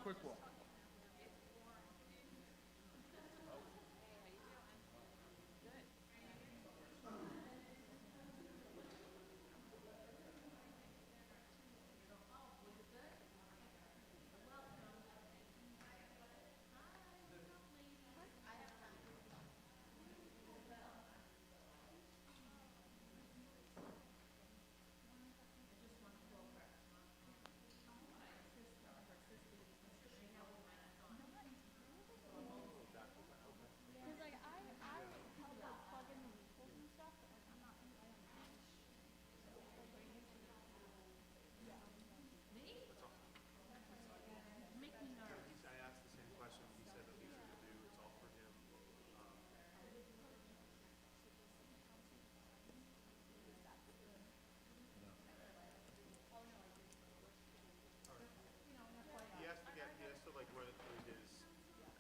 quick walk. I asked the same question. He said that he's gonna do, it's all for him. He has to like run it through his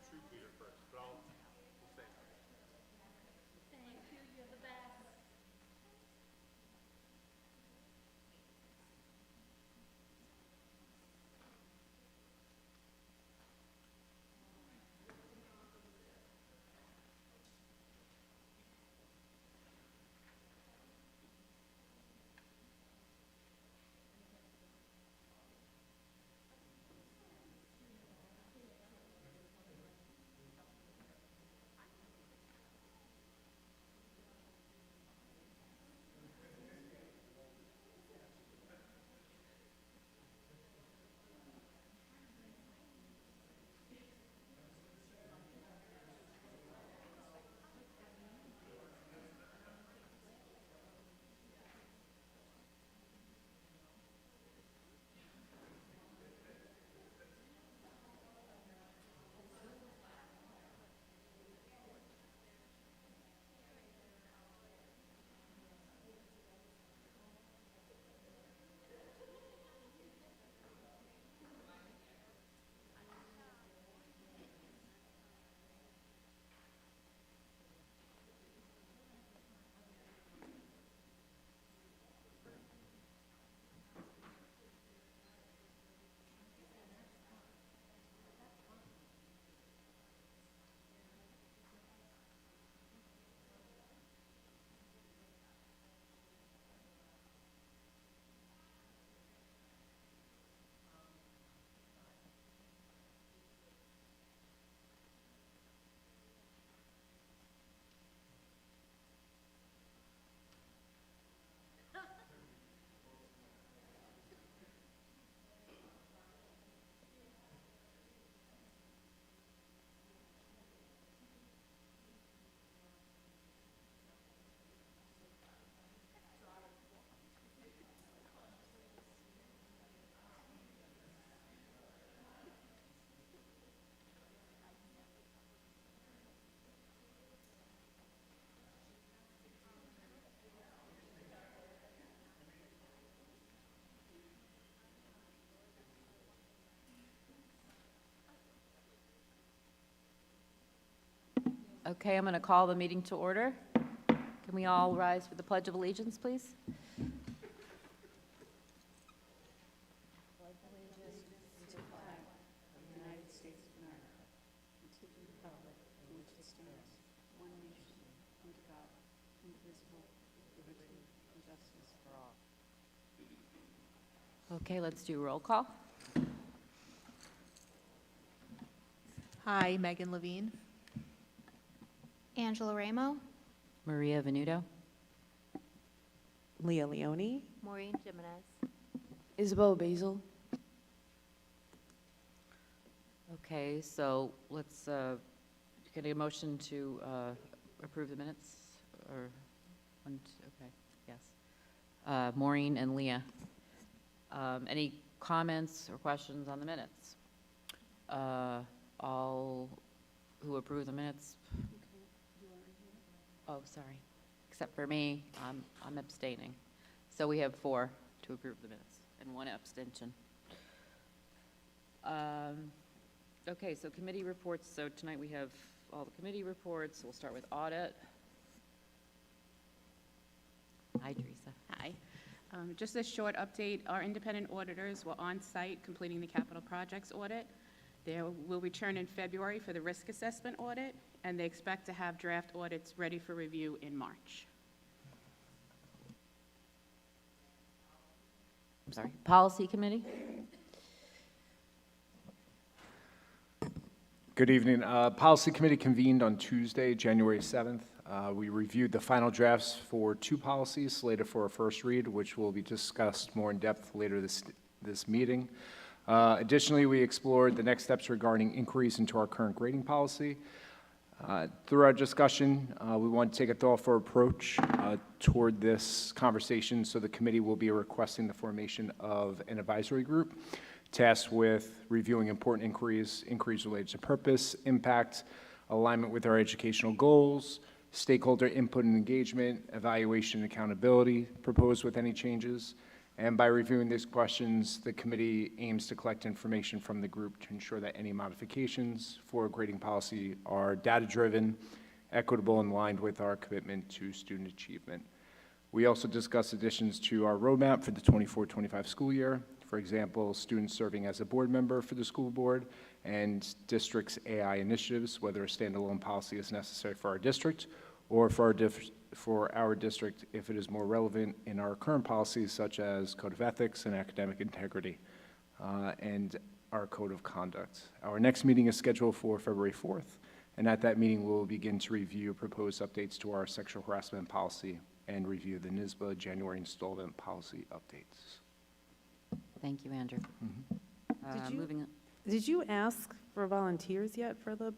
troop leader first, but we'll say that. Thank you, you're the best. Okay, I'm going to call the meeting to order. Can we all rise for the Pledge of Allegiance, please? Okay, let's do roll call. Hi, Megan Levine. Angela Ramo. Maria Venuto. Leah Leone. Maureen Jimenez. Isabel Basil. Okay, so let's get a motion to approve the minutes, or, okay, yes. Maureen and Leah. Any comments or questions on the minutes? All who approve the minutes? Oh, sorry. Except for me, I'm abstaining. So we have 4 to approve the minutes and 1 abstention. Okay, so committee reports. So tonight we have all the committee reports. We'll start with audit. Hi, Teresa. Hi. Just a short update. Our independent auditors were on site completing the capital projects audit. They will return in February for the risk assessment audit, and they expect to have draft audits ready for review in March. I'm sorry, Policy Committee? Good evening. Policy Committee convened on Tuesday, January 7th. We reviewed the final drafts for 2 policies slated for a first read, which will be discussed more in depth later this meeting. Additionally, we explored the next steps regarding inquiries into our current grading policy. Through our discussion, we want to take a thoughtful approach toward this conversation, so the committee will be requesting the formation of an advisory group tasked with reviewing important inquiries related to purpose, impact, alignment with our educational goals, stakeholder input and engagement, evaluation and accountability proposed with any changes. And by reviewing these questions, the committee aims to collect information from the group to ensure that any modifications for grading policy are data-driven, equitable, and aligned with our commitment to student achievement. We also discussed additions to our roadmap for the 24-25 school year. For example, students serving as a board member for the school board and district's AI initiatives, whether a standalone policy is necessary for our district or for our district if it is more relevant in our current policies, such as Code of Ethics and Academic Integrity, and our Code of Conduct. Our next meeting is scheduled for February 4th, and at that meeting, we'll begin to review proposed updates to our sexual harassment policy and review the NYSSBA January installment policy updates. Thank you, Andrew. Moving on. Did you ask for volunteers yet for the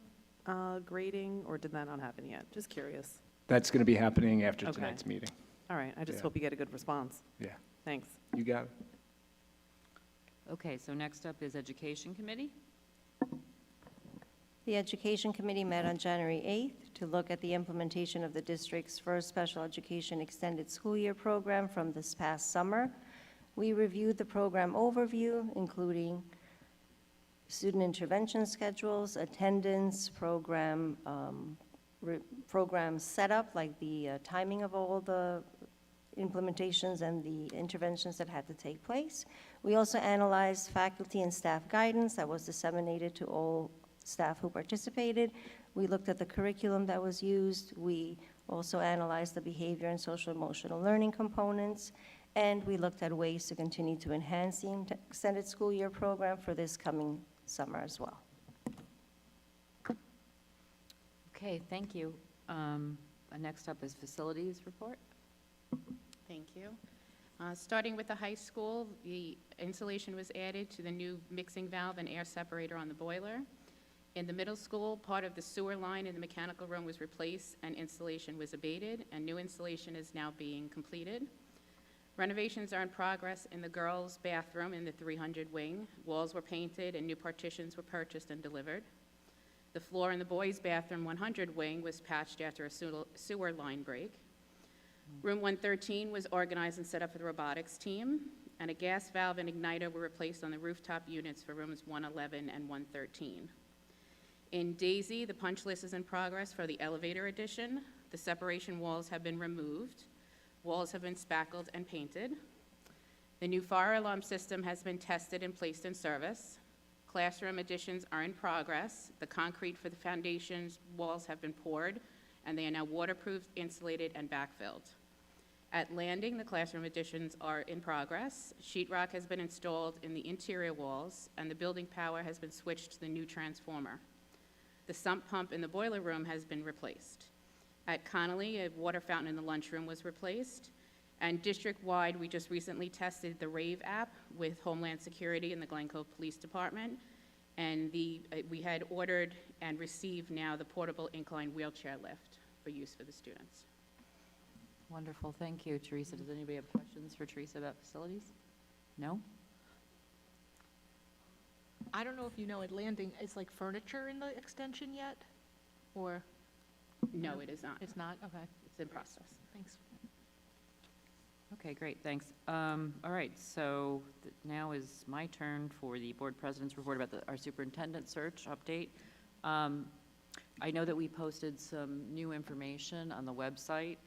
grading, or did that not happen yet? Just curious. That's going to be happening after Okay. tonight's meeting. All right, I just Yeah. hope you get a good response. Yeah, Thanks. you got it. Okay, so next up is Education Committee. The Education Committee met on January 8th to look at the implementation of the district's first special education extended school year program from this past summer. We reviewed the program overview, including student intervention schedules, attendance, program setup, like the timing of all the implementations and the interventions that had to take place. We also analyzed faculty and staff guidance that was disseminated to all staff who participated. We looked at the curriculum that was used. We also analyzed the behavior and social emotional learning components. And we looked at ways to continue to enhance the extended school year program for this coming summer as well. Okay, thank you. Next up is Facilities Report. Thank you. Starting with the high school, the insulation was added to the new mixing valve and air separator on the boiler. In the middle school, part of the sewer line in the mechanical room was replaced and installation was abated, and new installation is now being completed. Renovations are in progress in the girls' bathroom in the 300 wing. Walls were painted and new partitions were purchased and delivered. The floor in the boys' bathroom 100 wing was patched after a sewer line break. Room 113 was organized and set up for the robotics team, and a gas valve and igniter were replaced on the rooftop units for rooms 111 and 113. In Daisy, the punch list is in progress for the elevator addition. The separation walls have been removed. Walls have been spackled and painted. The new fire alarm system has been tested and placed in service. Classroom additions are in progress. The concrete for the foundations walls have been poured, and they are now waterproofed, insulated, and backfilled. At Landing, the classroom additions are in progress. Sheetrock has been installed in the interior walls, and the building power has been switched to the new transformer. The sump pump in the boiler room has been replaced. At Connolly, a water fountain in the lunchroom was replaced. And district-wide, we just recently tested the RAVE app with Homeland Security and the Glen Cove Police Department. And we had ordered and received now the portable incline wheelchair lift for use for the students. Wonderful, thank you. Teresa, does anybody have questions for Teresa about facilities? No? I don't know if you know, at Landing, is like furniture in the extension yet? Or No, it is not. it's not? Okay, It's in process. thanks. Okay, great, thanks. All right, so now is my turn for the board president's report about our superintendent search update. I know that we posted some new information on the website.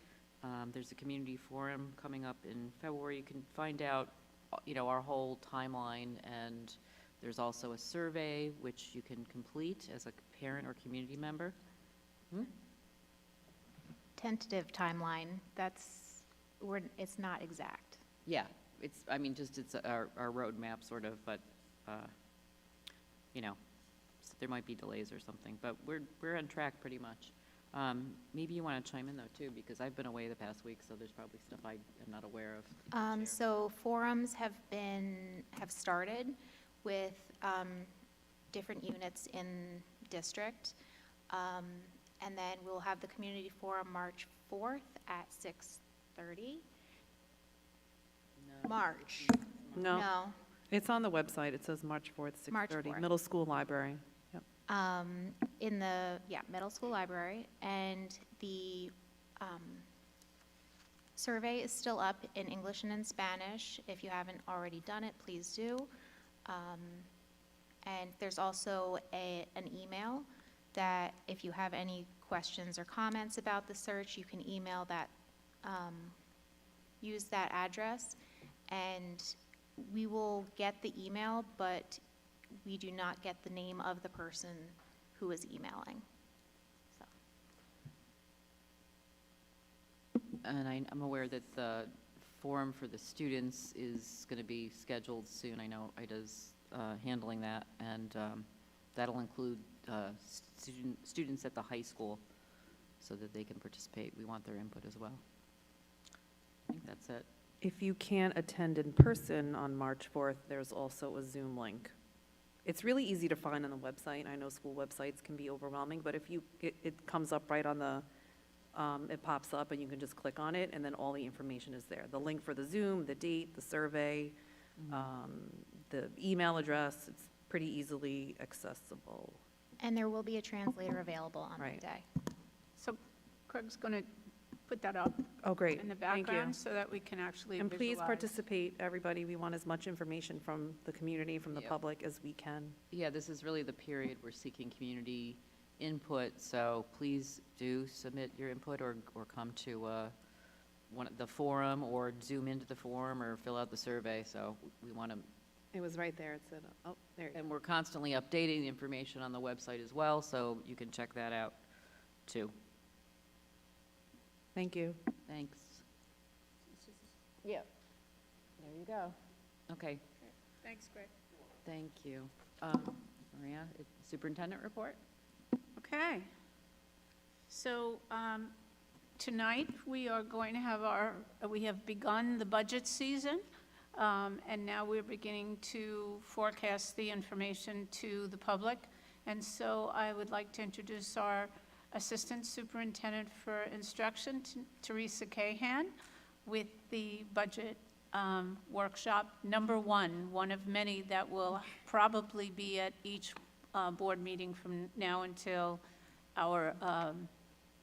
There's a community forum coming up in February. You can find out, our whole timeline and There's also a survey which you can complete as a parent or community member. Tentative timeline, it's not exact. Yeah, it's, I mean, just it's our roadmap sort of, but, you know, there might be delays or something, but we're on track pretty much. Maybe you want to chime in though too, because I've been away the past week, so there's probably stuff I am not aware of. So forums have started with different units in district. And then we'll have the community forum March 4th at 6:30. No. March. No, No. it's on the website. It says March 4th, March 6:30. 4th. Middle school library. Yep. In the, middle school library. And the survey is still up in English and in Spanish. If you haven't already done it, please do. And there's also an email that if you have any questions or comments about the search, you can email that, use that address, and we will get the email, but we do not get the name of the person who is emailing. So. And I'm aware that the forum for the students is going to be scheduled soon. I know IDA's handling that, and that'll include students at the high school so that they can participate. We want their input as well. I think that's it. If you can't attend in person on March 4th, there's also a Zoom link. It's really easy to find on the website. I know school websites can be overwhelming, but if it comes up right on the, it pops up and you can just click on it, and then all the information is there. The link for the Zoom, the date, the survey, the email address, it's pretty easily accessible. And there will be a translator available on Right. the day. So Craig's going to put that up Oh, great. in the Thank you. background so that we can actually And please visualize. participate, everybody. We want as much information from the community, from the Yeah. public as we can. Yeah, this is really the period we're seeking community input, so please do submit your input or come to the forum or Zoom into the forum or fill out the survey. So we want to, It was right there. It said, oh, there you go. and we're constantly updating the information on the website as well, so you can check that out too. Thank you. Thanks. Yeah, there you go. Okay, Thanks, Craig. thank you. Maria, superintendent report? Okay. So tonight, we are going to have we have begun the budget season, and now we're beginning to forecast the information to the public. And so I would like to introduce our Assistant Superintendent for Instruction, Teresa Cahan, with the budget workshop number one of many that will probably be at each board meeting from now until our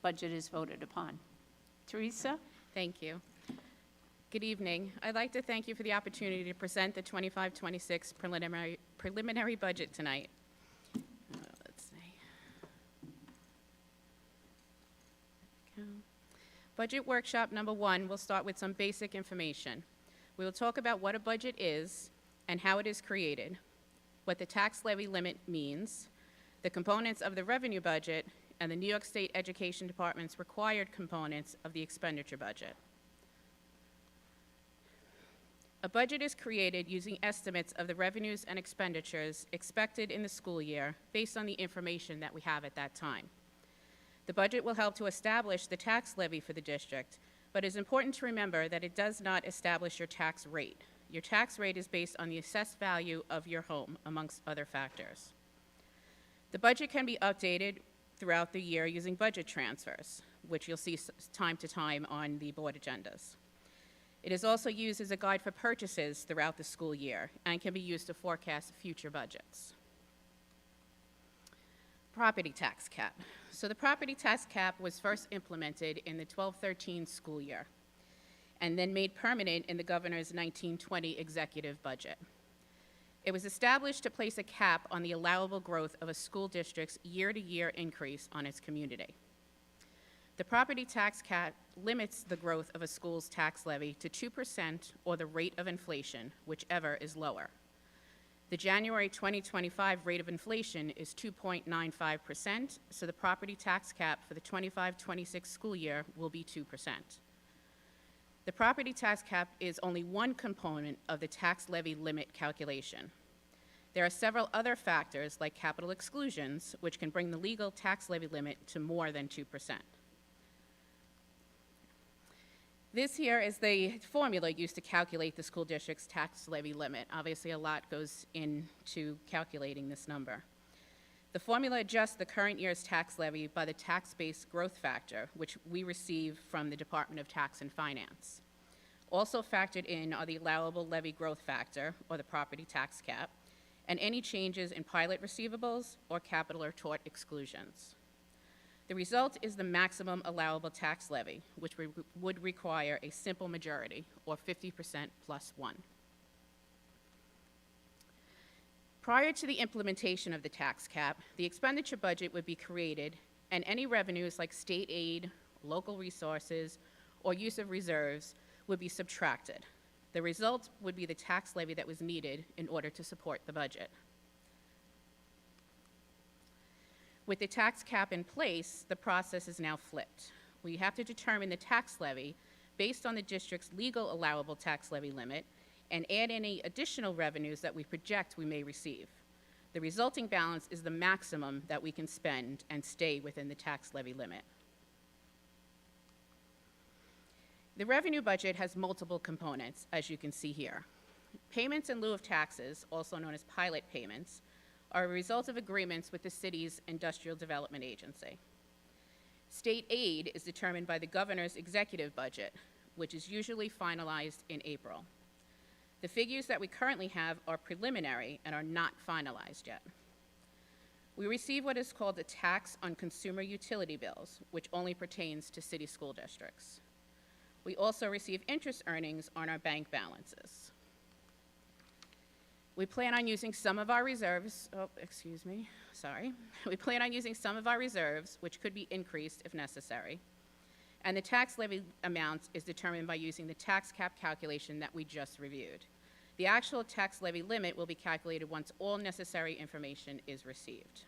budget is voted upon. Teresa? Thank you. Good evening. I'd like to thank you for the opportunity to present the 25-26 preliminary budget tonight. Let's see. Budget workshop number one will start with some basic information. We will talk about what a budget is and how it is created, what the tax levy limit means, the components of the revenue budget, and the New York State Education Department's required components of the expenditure budget. A budget is created using estimates of the revenues and expenditures expected in the school year based on the information that we have at that time. The budget will help to establish the tax levy for the district, but it's important to remember that it does not establish your tax rate. Your tax rate is based on the assessed value of your home, amongst other factors. The budget can be updated throughout the year using budget transfers, which you'll see time to time on the board agendas. It is also used as a guide for purchases throughout the school year and can be used to forecast future budgets. Property tax cap. So the property tax cap was first implemented in the 12-13 school year and then made permanent in the governor's 1920 executive budget. It was established to place a cap on the allowable growth of a school district's year-to-year increase on its community. The property tax cap limits the growth of a school's tax levy to 2% or the rate of inflation, whichever is lower. The January 2025 rate of inflation is 2.95%, so the property tax cap for the 25-26 school year will be 2%. The property tax cap is only one component of the tax levy limit calculation. There are several other factors, like capital exclusions, which can bring the legal tax levy limit to more than 2%. This here is the formula used to calculate the school district's tax levy limit. Obviously, a lot goes into calculating this number. The formula adjusts the current year's tax levy by the tax-based growth factor, which we receive from the Department of Tax and Finance. Also factored in are the allowable levy growth factor, or the property tax cap, and any changes in pilot receivables or capital or tort exclusions. The result is the maximum allowable tax levy, which would require a simple majority, or 50% plus 1. Prior to the implementation of the tax cap, the expenditure budget would be created, and any revenues like state aid, local resources, or use of reserves would be subtracted. The result would be the tax levy that was needed in order to support the budget. With the tax cap in place, the process is now flipped. We have to determine the tax levy based on the district's legal allowable tax levy limit and add any additional revenues that we project we may receive. The resulting balance is the maximum that we can spend and stay within the tax levy limit. The revenue budget has multiple components, as you can see here. Payments in lieu of taxes, also known as pilot payments, are a result of agreements with the city's Industrial Development Agency. State aid is determined by the governor's executive budget, which is usually finalized in April. The figures that we currently have are preliminary and are not finalized yet. We receive what is called a tax on consumer utility bills, which only pertains to city school districts. We also receive interest earnings on our bank balances. We plan on using some of our reserves, We plan on using some of our reserves, which could be increased if necessary. And the tax levy amount is determined by using the tax cap calculation that we just reviewed. The actual tax levy limit will be calculated once all necessary information is received.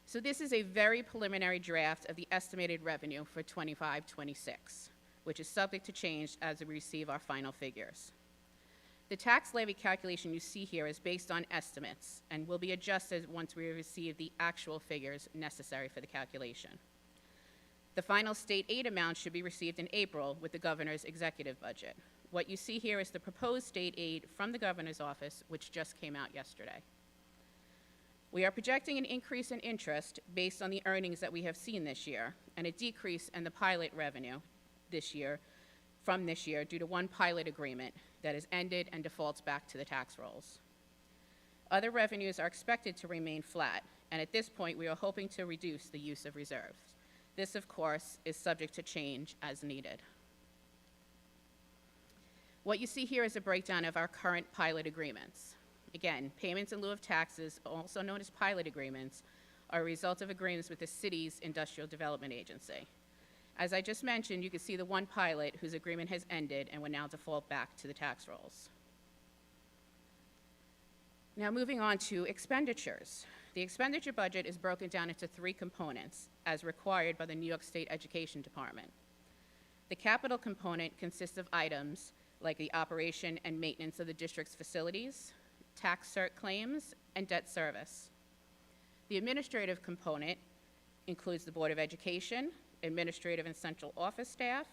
So this is a very preliminary draft of the estimated revenue for 25-26, which is subject to change as we receive our final figures. The tax levy calculation you see here is based on estimates and will be adjusted once we receive the actual figures necessary for the calculation. The final state aid amount should be received in April with the governor's executive budget. What you see here is the proposed state aid from the governor's office, which just came out yesterday. We are projecting an increase in interest based on the earnings that we have seen this year, and a decrease in the pilot revenue from this year due to one pilot agreement that has ended and defaults back to the tax rolls. Other revenues are expected to remain flat, and at this point we are hoping to reduce the use of reserves. This, of course, is subject to change as needed. What you see here is a breakdown of our current pilot agreements. Again, payments in lieu of taxes, also known as pilot agreements, are a result of agreements with the city's Industrial Development Agency. As I just mentioned, you can see the one pilot whose agreement has ended and will now default back to the tax rolls. Now moving on to expenditures. The expenditure budget is broken down into three components, as required by the New York State Education Department. The capital component consists of items like the operation and maintenance of the district's facilities, tax cert claims, and debt service. The administrative component includes the Board of Education, administrative and central office staff,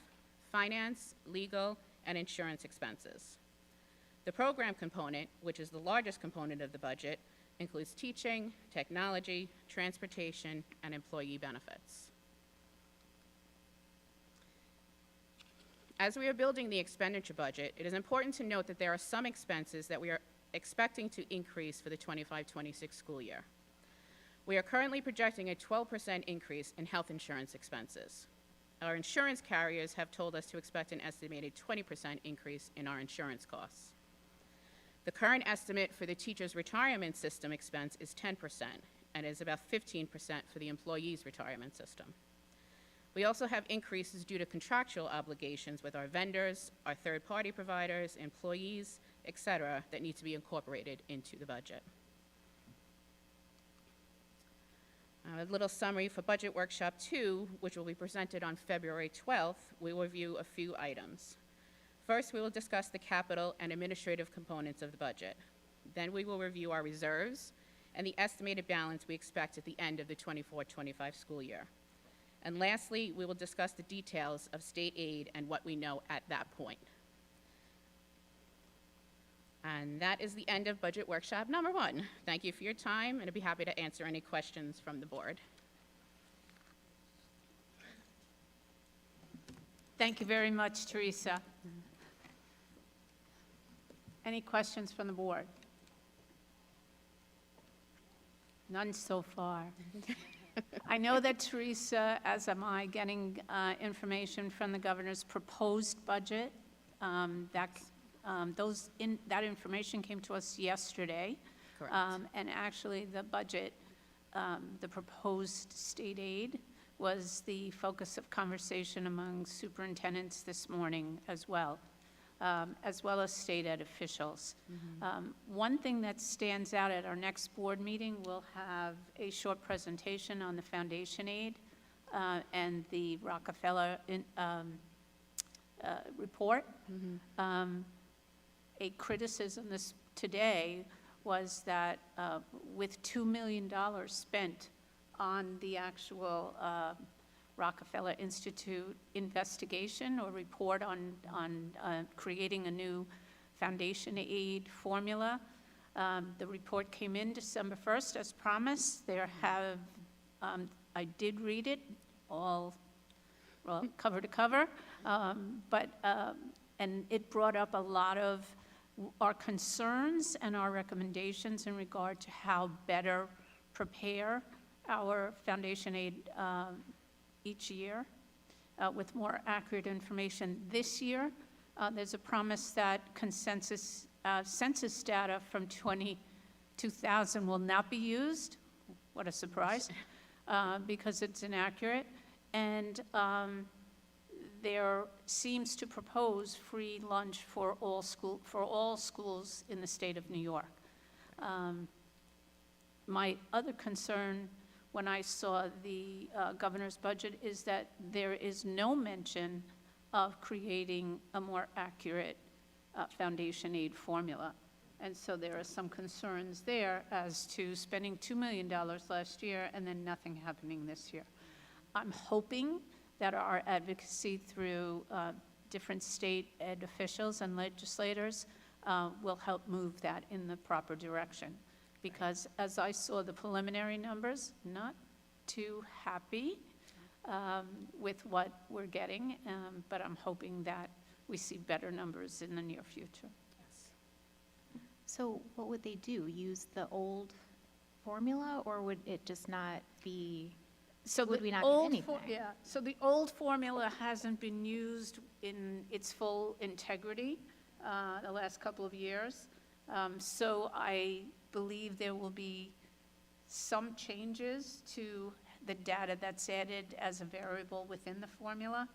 finance, legal, and insurance expenses. The program component, which is the largest component of the budget, includes teaching, technology, transportation, and employee benefits. As we are building the expenditure budget, it is important to note that there are some expenses that we are expecting to increase for the 25-26 school year. We are currently projecting a 12% increase in health insurance expenses. Our insurance carriers have told us to expect an estimated 20% increase in our insurance costs. The current estimate for the teacher's retirement system expense is 10%, and is about 15% for the employee's retirement system. We also have increases due to contractual obligations with our vendors, our third-party providers, employees, et cetera, that need to be incorporated into the budget. A little summary for Budget Workshop 2, which will be presented on February 12th. We will review a few items. First, we will discuss the capital and administrative components of the budget. Then we will review our reserves and the estimated balance we expect at the end of the 24-25 school year. And lastly, we will discuss the details of state aid and what we know at that point. And that is the end of Budget Workshop number 1. Thank you for your time, and I'd be happy to answer any questions from the board. Thank you very much, Teresa. Any questions from the board? None so far. I know that Teresa, as am I, getting information from the governor's proposed budget. That information came to us yesterday. Correct. And actually, the budget, the proposed state aid was the focus of conversation among superintendents this morning as well as state ed officials. One thing that stands out at our next board meeting, we'll have a short presentation on the foundation aid and the Rockefeller report. A criticism today was that with $2 million spent on the actual Rockefeller Institute investigation or report on creating a new foundation aid formula, the report came in December 1st as promised. I did read it all, well, cover to cover, and it brought up a lot of our concerns and our recommendations in regard to how better prepare our foundation aid each year with more accurate information. This year, there's a promise that census data from 2000 will not be used. What a surprise, because it's inaccurate. And there seems to propose free lunch for all schools in the state of New York. My other concern when I saw the governor's budget is that there is no mention of creating a more accurate foundation aid formula. And so there are some concerns there as to spending $2 million last year and then nothing happening this year. I'm hoping that our advocacy through different state ed officials and legislators will help move that in the proper direction. Because as I saw the preliminary numbers, not too happy with what we're getting, but I'm hoping that we see better numbers in the near future. So what would they do? Use the old formula, or would it just not be? So Would the we not get old anything? Yeah, so the old formula hasn't been used in its full integrity the last couple of years. So I believe there will be some changes to the data that's added as a variable within the formula.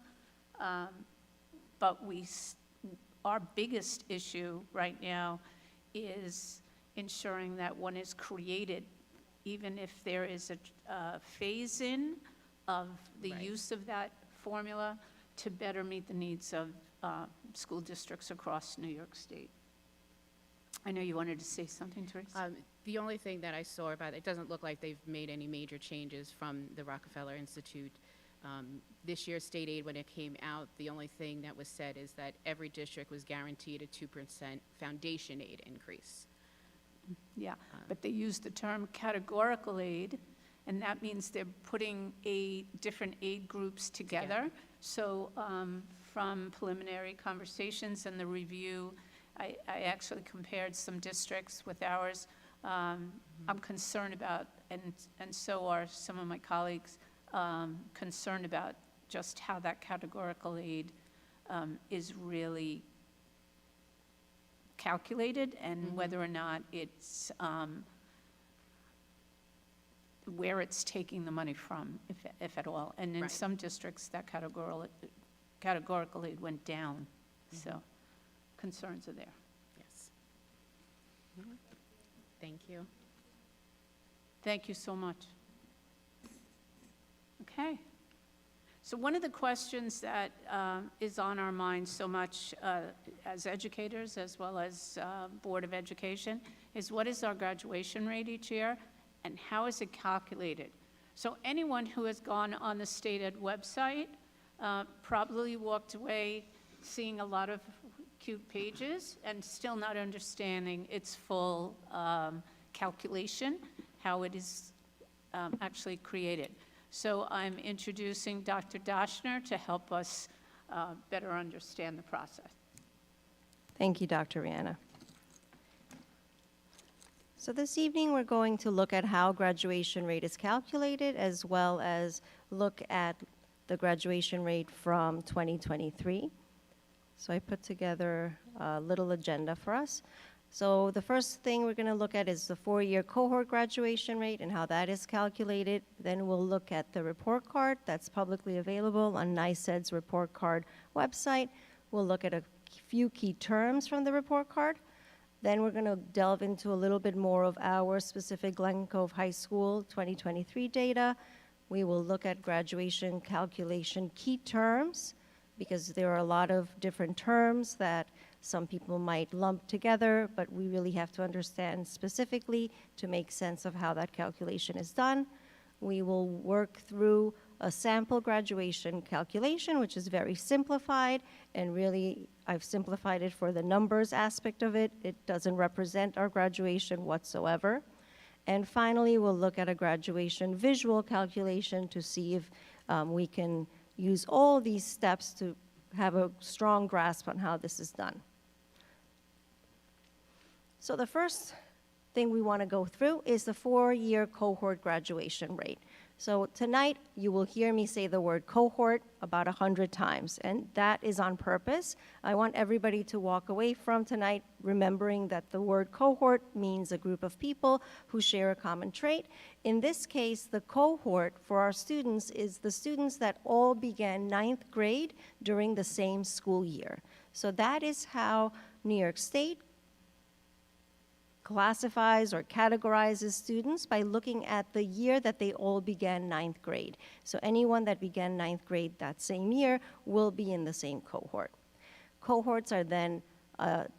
But our biggest issue right now is ensuring that one is created, even if there is a phase-in of the Right. use of that formula to better meet the needs of school districts across New York State. I know you wanted to say something, Teresa. The only thing that I saw about it doesn't look like they've made any major changes from the Rockefeller Institute. This year's state aid, when it came out, the only thing that was said is that every district was guaranteed a 2% foundation aid increase. Yeah, but they use the term categorical aid, and that means they're putting different aid groups together. So from preliminary conversations and the review, I actually compared some districts with ours. I'm concerned about, and so are some of my colleagues, concerned about just how that categorical aid is really calculated and whether or not it's, where it's taking the money from, if at all. And in Right. some districts, that categorical aid went down. So concerns are there. Yes. Thank you. Thank you so much. Okay. So one of the questions that is on our minds so much as educators as well as Board of Education is what is our graduation rate each year and how is it calculated? So anyone who has gone on the state ed website probably walked away seeing a lot of cute pages and still not understanding its full calculation, how it is actually created. So I'm introducing Dr. Doshner to help us better understand the process. Thank you, Dr. Rihanna. So this evening, we're going to look at how graduation rate is calculated, as well as look at the graduation rate from 2023. So I put together a little agenda for us. So the first thing we're going to look at is the 4-year cohort graduation rate and how that is calculated. Then we'll look at the report card that's publicly available on NYSED's report card website. We'll look at a few key terms from the report card. Then we're going to delve into a little bit more of our specific Glen Cove High School 2023 data. We will look at graduation calculation key terms, because there are a lot of different terms that some people might lump together, but we really have to understand specifically to make sense of how that calculation is done. We will work through a sample graduation calculation, which is very simplified, and really I've simplified it for the numbers aspect of it. It doesn't represent our graduation whatsoever. And finally, we'll look at a graduation visual calculation to see if we can use all these steps to have a strong grasp on how this is done. So the first thing we want to go through is the 4-year cohort graduation rate. So tonight, you will hear me say the word cohort about 100 times, and that is on purpose. I want everybody to walk away from tonight remembering that the word cohort means a group of people who share a common trait. In this case, the cohort for our students is the students that all began 9th grade during the same school year. So that is how New York State classifies or categorizes students, by looking at the year that they all began 9th grade. So anyone that began 9th grade that same year will be in the same cohort. Cohorts are then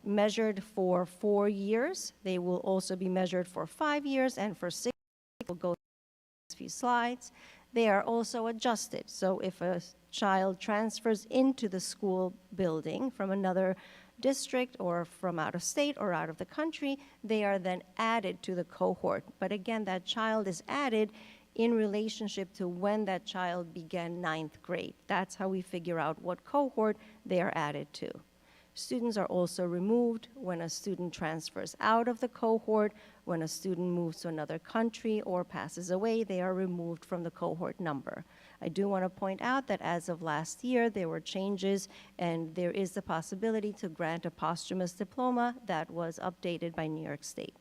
measured for 4 years. They will also be measured for 5 years and for 6 years. We'll go through a few slides. They are also adjusted. So if a child transfers into the school building from another district or from out of state or out of the country, they are then added to the cohort. But again, that child is added in relationship to when that child began 9th grade. That's how we figure out what cohort they are added to. Students are also removed when a student transfers out of the cohort. When a student moves to another country or passes away, they are removed from the cohort number. I do want to point out that as of last year, there were changes, and there is the possibility to grant a posthumous diploma that was updated by New York State.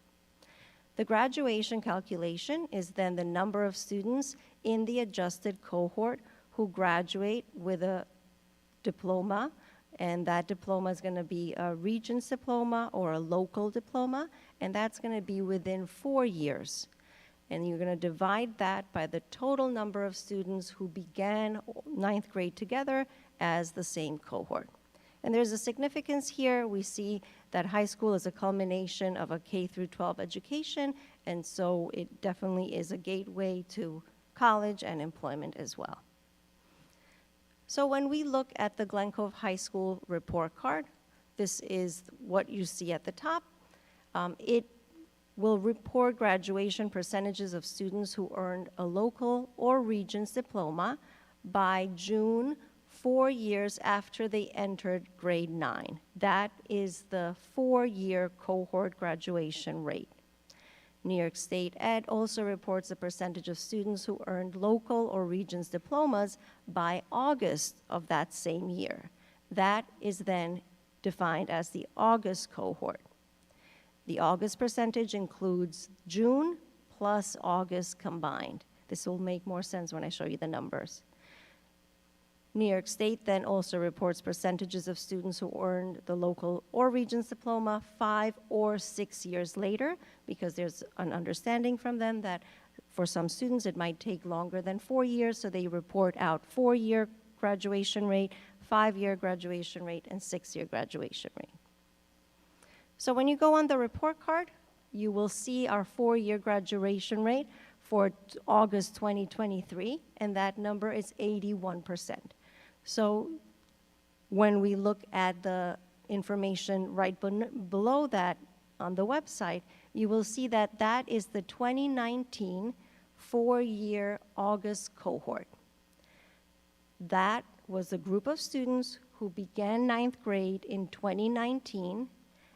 The graduation calculation is then the number of students in the adjusted cohort who graduate with a diploma, and that diploma is going to be a Regents diploma or a local diploma, and that's going to be within 4 years. And you're going to divide that by the total number of students who began 9th grade together as the same cohort. And there's a significance here. We see that high school is a culmination of a K through 12 education, and so it definitely is a gateway to college and employment as well. So when we look at the Glen Cove High School report card, this is what you see at the top. It will report graduation percentages of students who earned a local or Regents diploma by June, 4 years after they entered grade 9. That is the 4-year cohort graduation rate. New York State Ed also reports the percentage of students who earned local or Regents diplomas by August of that same year. That is then defined as the August cohort. The August percentage includes June plus August combined. This will make more sense when I show you the numbers. New York State then also reports percentages of students who earned the local or Regents diploma 5 or 6 years later, because there's an understanding from them that for some students it might take longer than 4 years, so they report out 4-year graduation rate, 5-year graduation rate, and 6-year graduation rate. So when you go on the report card, you will see our 4-year graduation rate for August 2023, and that number is 81%. So when we look at the information right below that on the website, you will see that that is the 2019 4-year August cohort. That was a group of students who began 9th grade in 2019,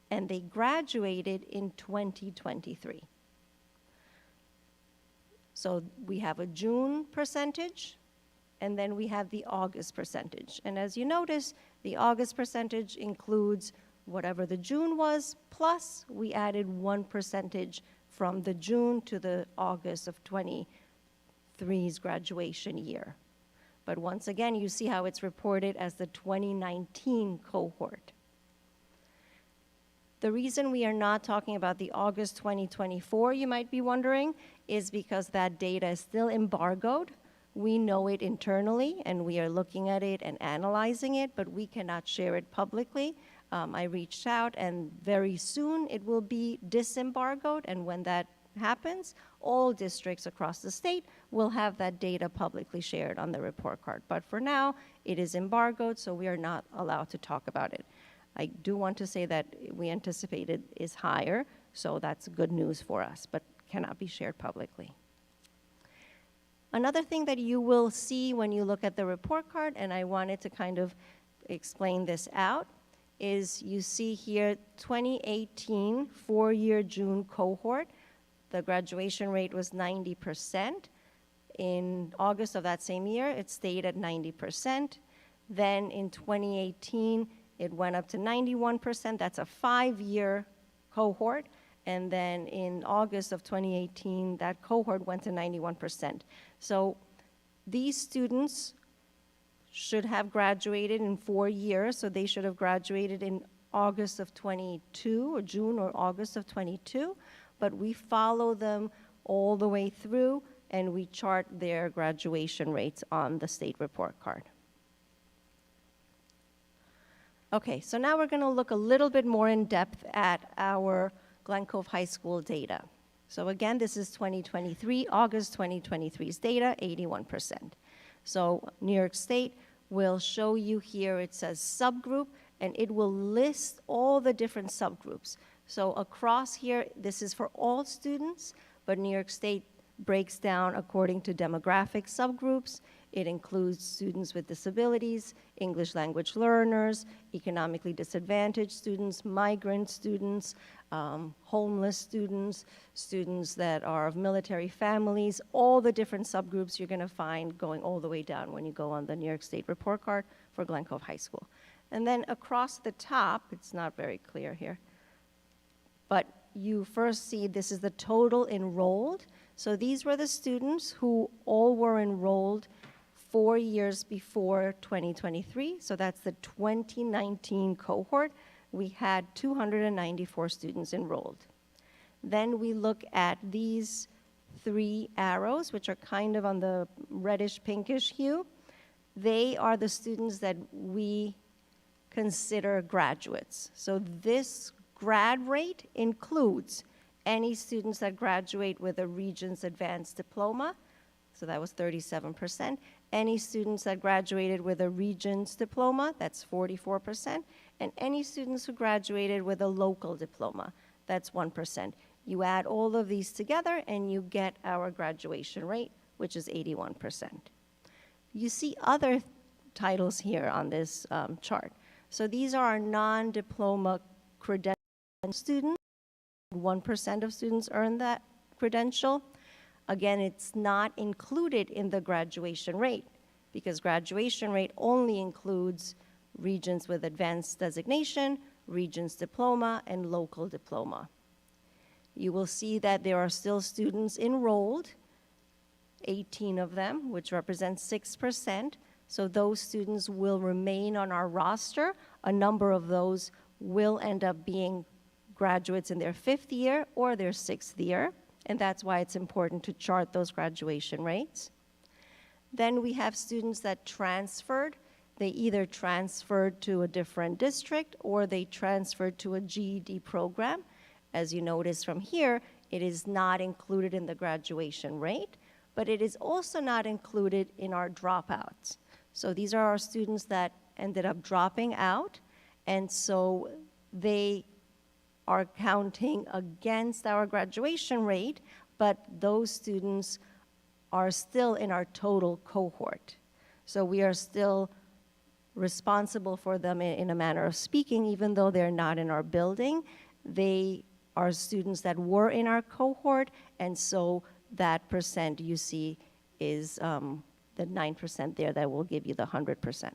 and they graduated in 2023. So we have a June percentage, and then we have the August percentage. And as you notice, the August percentage includes whatever the June was, plus we added 1% from the June to the August of 23's graduation year. But once again, you see how it's reported as the 2019 cohort. The reason we are not talking about the August 2024, you might be wondering, is because that data is still embargoed. We know it internally, and we are looking at it and analyzing it, but we cannot share it publicly. I reached out, and very soon it will be disembargoed, and when that happens, all districts across the state will have that data publicly shared on the report card. But for now, it is embargoed, so we are not allowed to talk about it. I do want to say that we anticipate it is higher, so that's good news for us, but cannot be shared publicly. Another thing that you will see when you look at the report card, and I wanted to kind of explain this out, is you see here 2018 4-year June cohort. The graduation rate was 90%. In August of that same year, it stayed at 90%. Then in 2018, it went up to 91%. That's a 5-year cohort. And then in August of 2018, that cohort went to 91%. So these students should have graduated in 4 years, so they should have graduated in August of 22, or June or August of 22, but we follow them all the way through, and we chart their graduation rates on the state report card. Okay, so now we're gonna look a little bit more in depth at our Glen Cove High School data. So again, this is 2023, August 2023's data, 81%. So New York State will show you here, it says subgroup, and it will list all the different subgroups. So across here, this is for all students, but New York State breaks down according to demographic subgroups. It includes students with disabilities, English language learners, economically disadvantaged students, migrant students, homeless students, students that are of military families, all the different subgroups you're gonna find going all the way down when you go on the New York State report card for Glen Cove High School. And then across the top, it's not very clear here, but you first see this is the total enrolled. So these were the students who all were enrolled 4 years before 2023. So that's the 2019 cohort. We had 294 students enrolled. Then we look at these 3 arrows, which are kind of on the reddish pinkish hue. They are the students that we consider graduates. So this grad rate includes any students that graduate with a Regents Advanced Diploma, so that was 37%. Any students that graduated with a Regents Diploma, that's 44%. And any students who graduated with a local diploma, that's 1%. You add all of these together and you get our graduation rate, which is 81%. You see other titles here on this chart. So these are our non-diploma credential students. 1% of students earn that credential. Again, it's not included in the graduation rate because graduation rate only includes Regents with advanced designation, Regents diploma, and local diploma. You will see that there are still students enrolled, 18 of them, which represents 6%, So those students will remain on our roster. A number of those will end up being graduates in their 5th year or their 6th year, and that's why it's important to chart those graduation rates. Then we have students that transferred. They either transferred to a different district or they transferred to a GED program. As you notice from here, it is not included in the graduation rate, but it is also not included in our dropouts. So these are our students that ended up dropping out, and so they are counting against our graduation rate, but those students are still in our total cohort. So we are still responsible for them in a manner of speaking, even though they're not in our building. They are students that were in our cohort, and so that percent you see is the 9% there that will give you the 100%.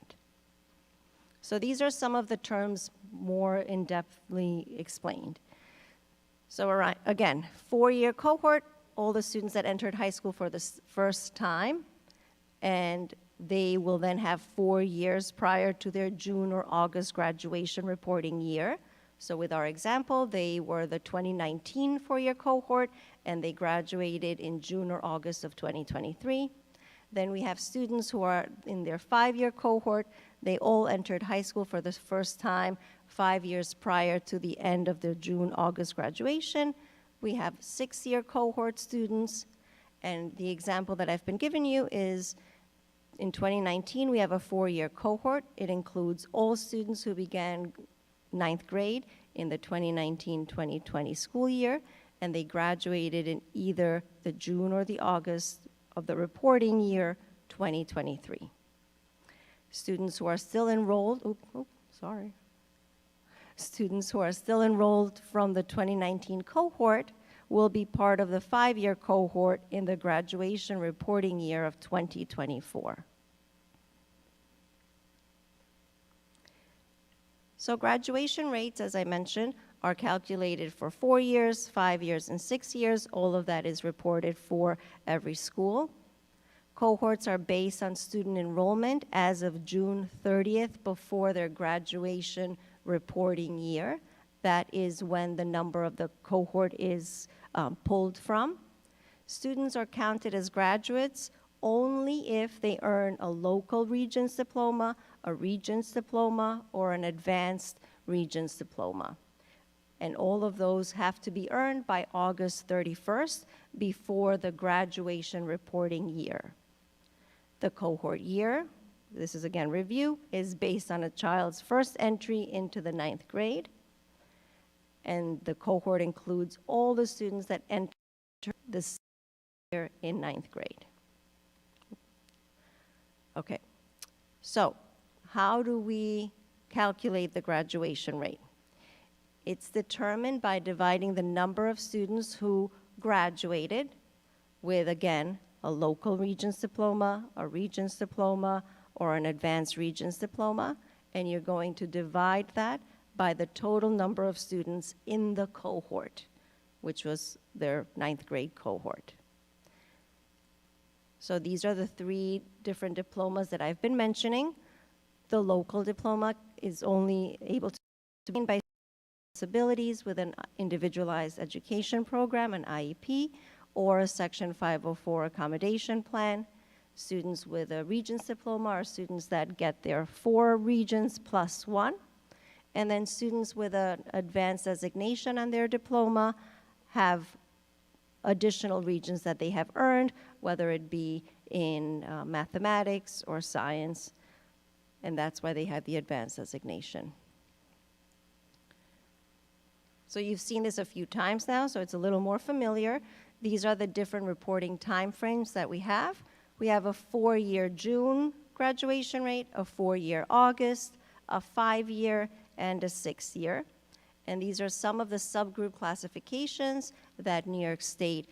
So these are some of the terms more in-depthly explained. So again, 4-year cohort, all the students that entered high school for the first time, and they will then have 4 years prior to their June or August graduation reporting year. So with our example, they were the 2019 4-year cohort, and they graduated in June or August of 2023. Then we have students who are in their 5-year cohort. They all entered high school for the first time 5 years prior to the end of their June, August graduation. We have 6-year cohort students, and the example that I've been giving you is in 2019, we have a 4-year cohort. It includes all students who began 9th grade in the 2019-2020 school year, and they graduated in either the June or the August of the reporting year 2023. Students who are still enrolled, students who are still enrolled from the 2019 cohort will be part of the 5-year cohort in the graduation reporting year of 2024. So graduation rates, as I mentioned, are calculated for 4 years, 5 years, and 6 years. All of that is reported for every school. Cohorts are based on student enrollment as of June 30th before their graduation reporting year. That is when the number of the cohort is pulled from. Students are counted as graduates only if they earn a local Regents diploma, a Regents diploma, or an advanced Regents diploma. And all of those have to be earned by August 31st before the graduation reporting year. The cohort year, this is again review, is based on a child's first entry into the 9th grade. And the cohort includes all the students that enter this year in 9th grade. Okay, so how do we calculate the graduation rate? It's determined by dividing the number of students who graduated with, again, a local Regents diploma, a Regents diploma, or an advanced Regents diploma, and you're going to divide that by the total number of students in the cohort, which was their 9th grade cohort. So these are the 3 different diplomas that I've been mentioning. The local diploma is only able to be gained by disabilities with an individualized education program, an IEP, or a Section 504 accommodation plan. Students with a Regents diploma are students that get their 4 Regents plus 1. And then students with an advanced designation on their diploma have additional Regents that they have earned, whether it be in mathematics or science, and that's why they have the advanced designation. So you've seen this a few times now, so it's a little more familiar. These are the different reporting timeframes that we have. We have a 4-year June graduation rate, a 4-year August, a 5-year, and a 6-year. And these are some of the subgroup classifications that New York State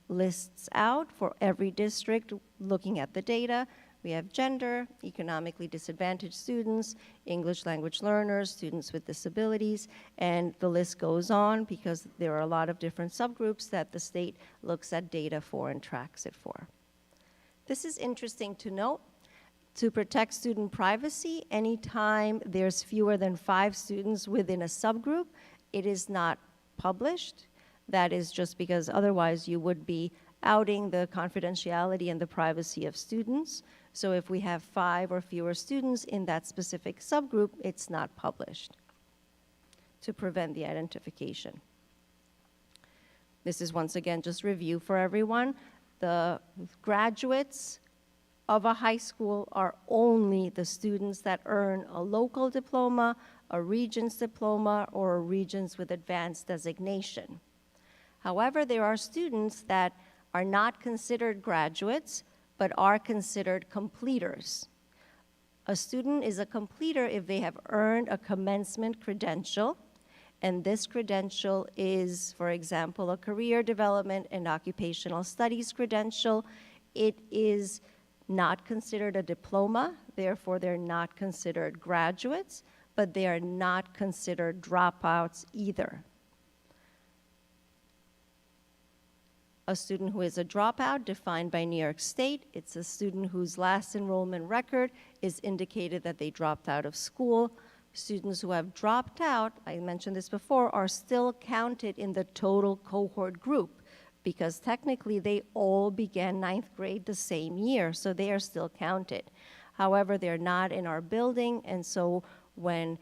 lists out for every district looking at the data. We have gender, economically disadvantaged students, English language learners, students with disabilities, and the list goes on because there are a lot of different subgroups that the state looks at data for and tracks it for. This is interesting to note. To protect student privacy, anytime there's fewer than 5 students within a subgroup, it is not published. That is just because otherwise you would be outing the confidentiality and the privacy of students. So if we have 5 or fewer students in that specific subgroup, it's not published to prevent the identification. This is once again just review for everyone. The graduates of a high school are only the students that earn a local diploma, a Regents diploma, or a Regents with advanced designation. However, there are students that are not considered graduates, but are considered completers. A student is a completer if they have earned a commencement credential, and this credential is, for example, a career development and occupational studies credential. It is not considered a diploma, therefore they're not considered graduates, but they are not considered dropouts either. A student who is a dropout, defined by New York State, it's a student whose last enrollment record is indicated that they dropped out of school. Students who have dropped out, I mentioned this before, are still counted in the total cohort group because technically they all began 9th grade the same year, so they are still counted. However, they're not in our building, and so when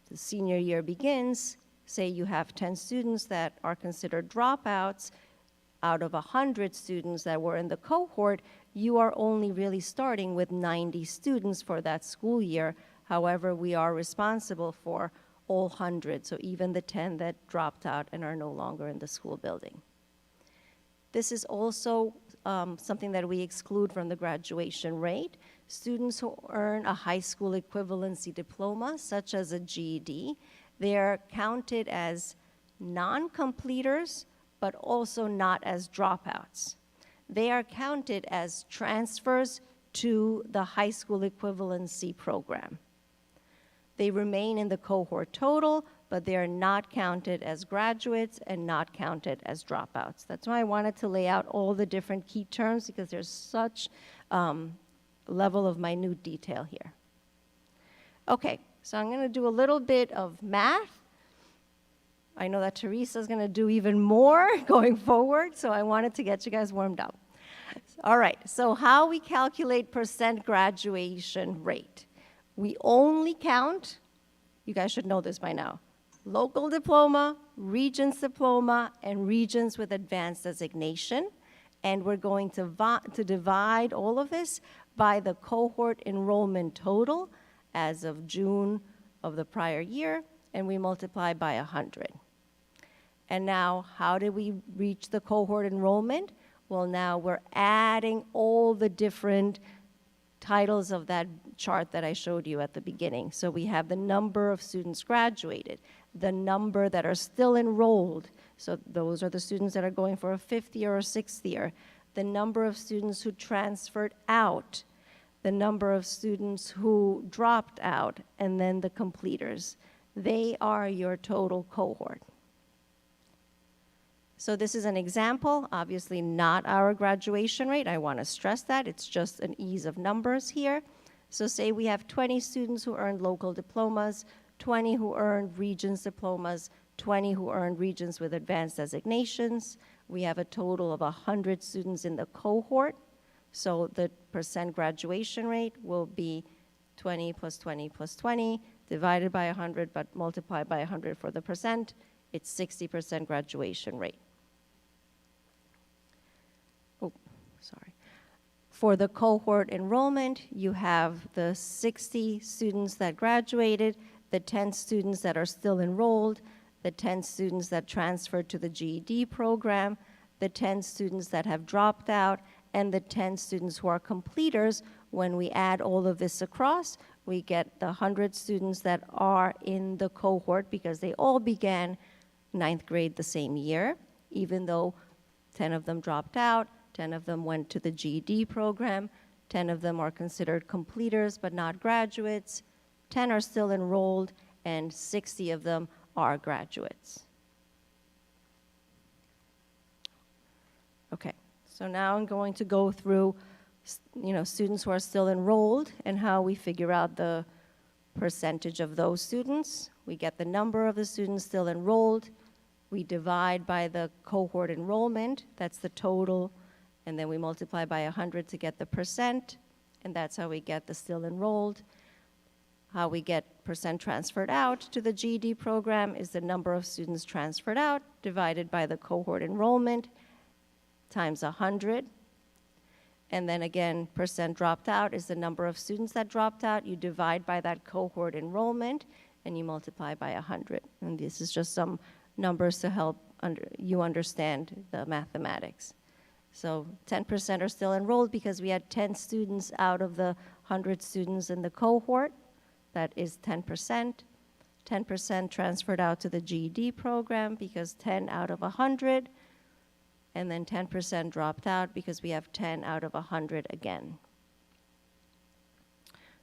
the senior year begins, say you have 10 students that are considered dropouts, out of 100 students that were in the cohort, you are only really starting with 90 students for that school year. However, we are responsible for all 100, so even the 10 that dropped out and are no longer in the school building. This is also something that we exclude from the graduation rate. Students who earn a high school equivalency diploma, such as a GED, they are counted as non-completers, but also not as dropouts. They are counted as transfers to the high school equivalency program. They remain in the cohort total, but they are not counted as graduates and not counted as dropouts. That's why I wanted to lay out all the different key terms, because there's such level of minute detail here. Okay, so I'm gonna do a little bit of math. I know that Teresa's gonna do even more going forward, so I wanted to get you guys warmed up. All right, so how we calculate percent graduation rate. We only count, you guys should know this by now, local diploma, Regents diploma, and Regents with advanced designation. And we're going to divide all of this by the cohort enrollment total as of June of the prior year, and we multiply by 100. And now, how did we reach the cohort enrollment? Well, now we're adding all the different titles of that chart that I showed you at the beginning. So we have the number of students graduated, the number that are still enrolled. So those are the students that are going for a 5th year or 6th year. The number of students who transferred out, the number of students who dropped out, and then the completers. They are your total cohort. So this is an example, obviously not our graduation rate. I want to stress that. It's just an ease of numbers here. So say we have 20 students who earned local diplomas, 20 who earned Regents diplomas, 20 who earned Regents with advanced designations. We have a total of 100 students in the cohort. So the percent graduation rate will be 20 plus 20 plus 20 divided by 100, but multiplied by 100 for the percent. It's 60% graduation rate. Oh, sorry. For the cohort enrollment, you have the 60 students that graduated, the 10 students that are still enrolled, the 10 students that transferred to the GED program, the 10 students that have dropped out, and the 10 students who are completers. When we add all of this across, we get the 100 students that are in the cohort because they all began 9th grade the same year, even though 10 of them dropped out, 10 of them went to the GED program, 10 of them are considered completers but not graduates, 10 are still enrolled, and 60 of them are graduates. Okay, so now I'm going to go through students who are still enrolled and how we figure out the percentage of those students. We get the number of the students still enrolled. We divide by the cohort enrollment, that's the total, and then we multiply by 100 to get the percent, and that's how we get the still enrolled. How we get percent transferred out to the GED program is the number of students transferred out divided by the cohort enrollment times 100. And then again, percent dropped out is the number of students that dropped out. You divide by that cohort enrollment, and you multiply by 100. And this is just some numbers to help you understand the mathematics. So 10% are still enrolled because we had 10 students out of the 100 students in the cohort. That is 10%. 10% transferred out to the GED program because 10 out of 100. And then 10% dropped out because we have 10 out of 100 again.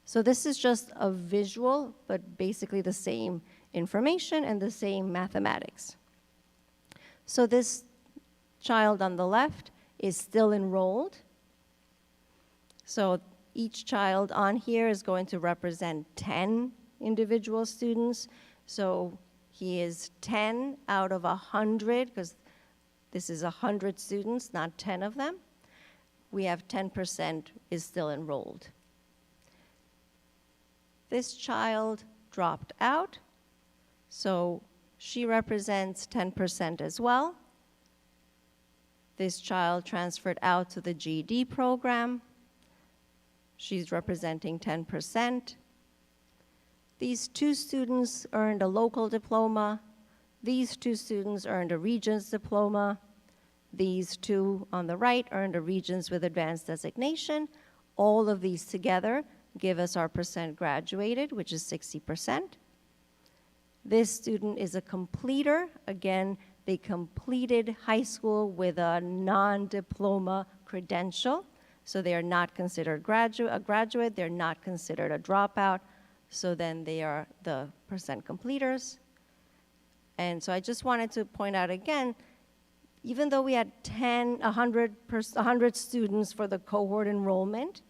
So this is just a visual, but basically the same information and the same mathematics. So this child on the left is still enrolled. So each child on here is going to represent 10 individual students. So he is 10 out of 100, because this is 100 students, not 10 of them. We have 10% is still enrolled. This child dropped out, so she represents 10% as well. This child transferred out to the GED program. She's representing 10%. These two students earned a local diploma. These two students earned a Regents diploma. These two on the right earned a Regents with advanced designation. All of these together give us our percent graduated, which is 60%. This student is a completer. Again, they completed high school with a non-diploma credential, so they are not considered a graduate, they're not considered a dropout, so then they are the percent completers. And so I just wanted to point out again, even though we had 100 students for the cohort enrollment,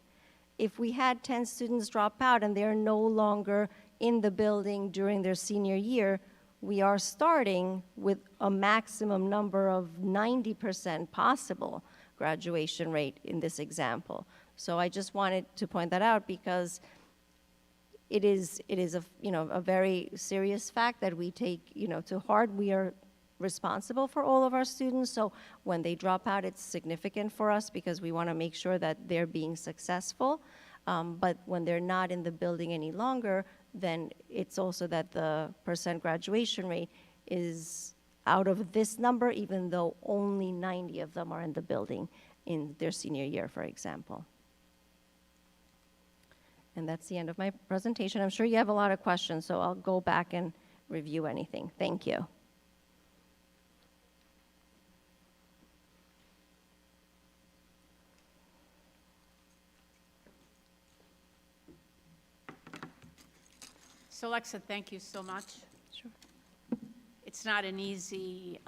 if we had 10 students drop out and they're no longer in the building during their senior year, we are starting with a maximum number of 90% possible graduation rate in this example. So I just wanted to point that out because it is a very serious fact that we take to heart. We are responsible for all of our students, so when they drop out, it's significant for us because we want to make sure that they're being successful. But when they're not in the building any longer, then it's also that the percent graduation rate is out of this number, even though only 90 of them are in the building in their senior year, for example. And that's the end of my presentation. I'm sure you have a lot of questions, so I'll go back and review anything. Thank you. So Alexa, thank you so much. Sure. It's not an easy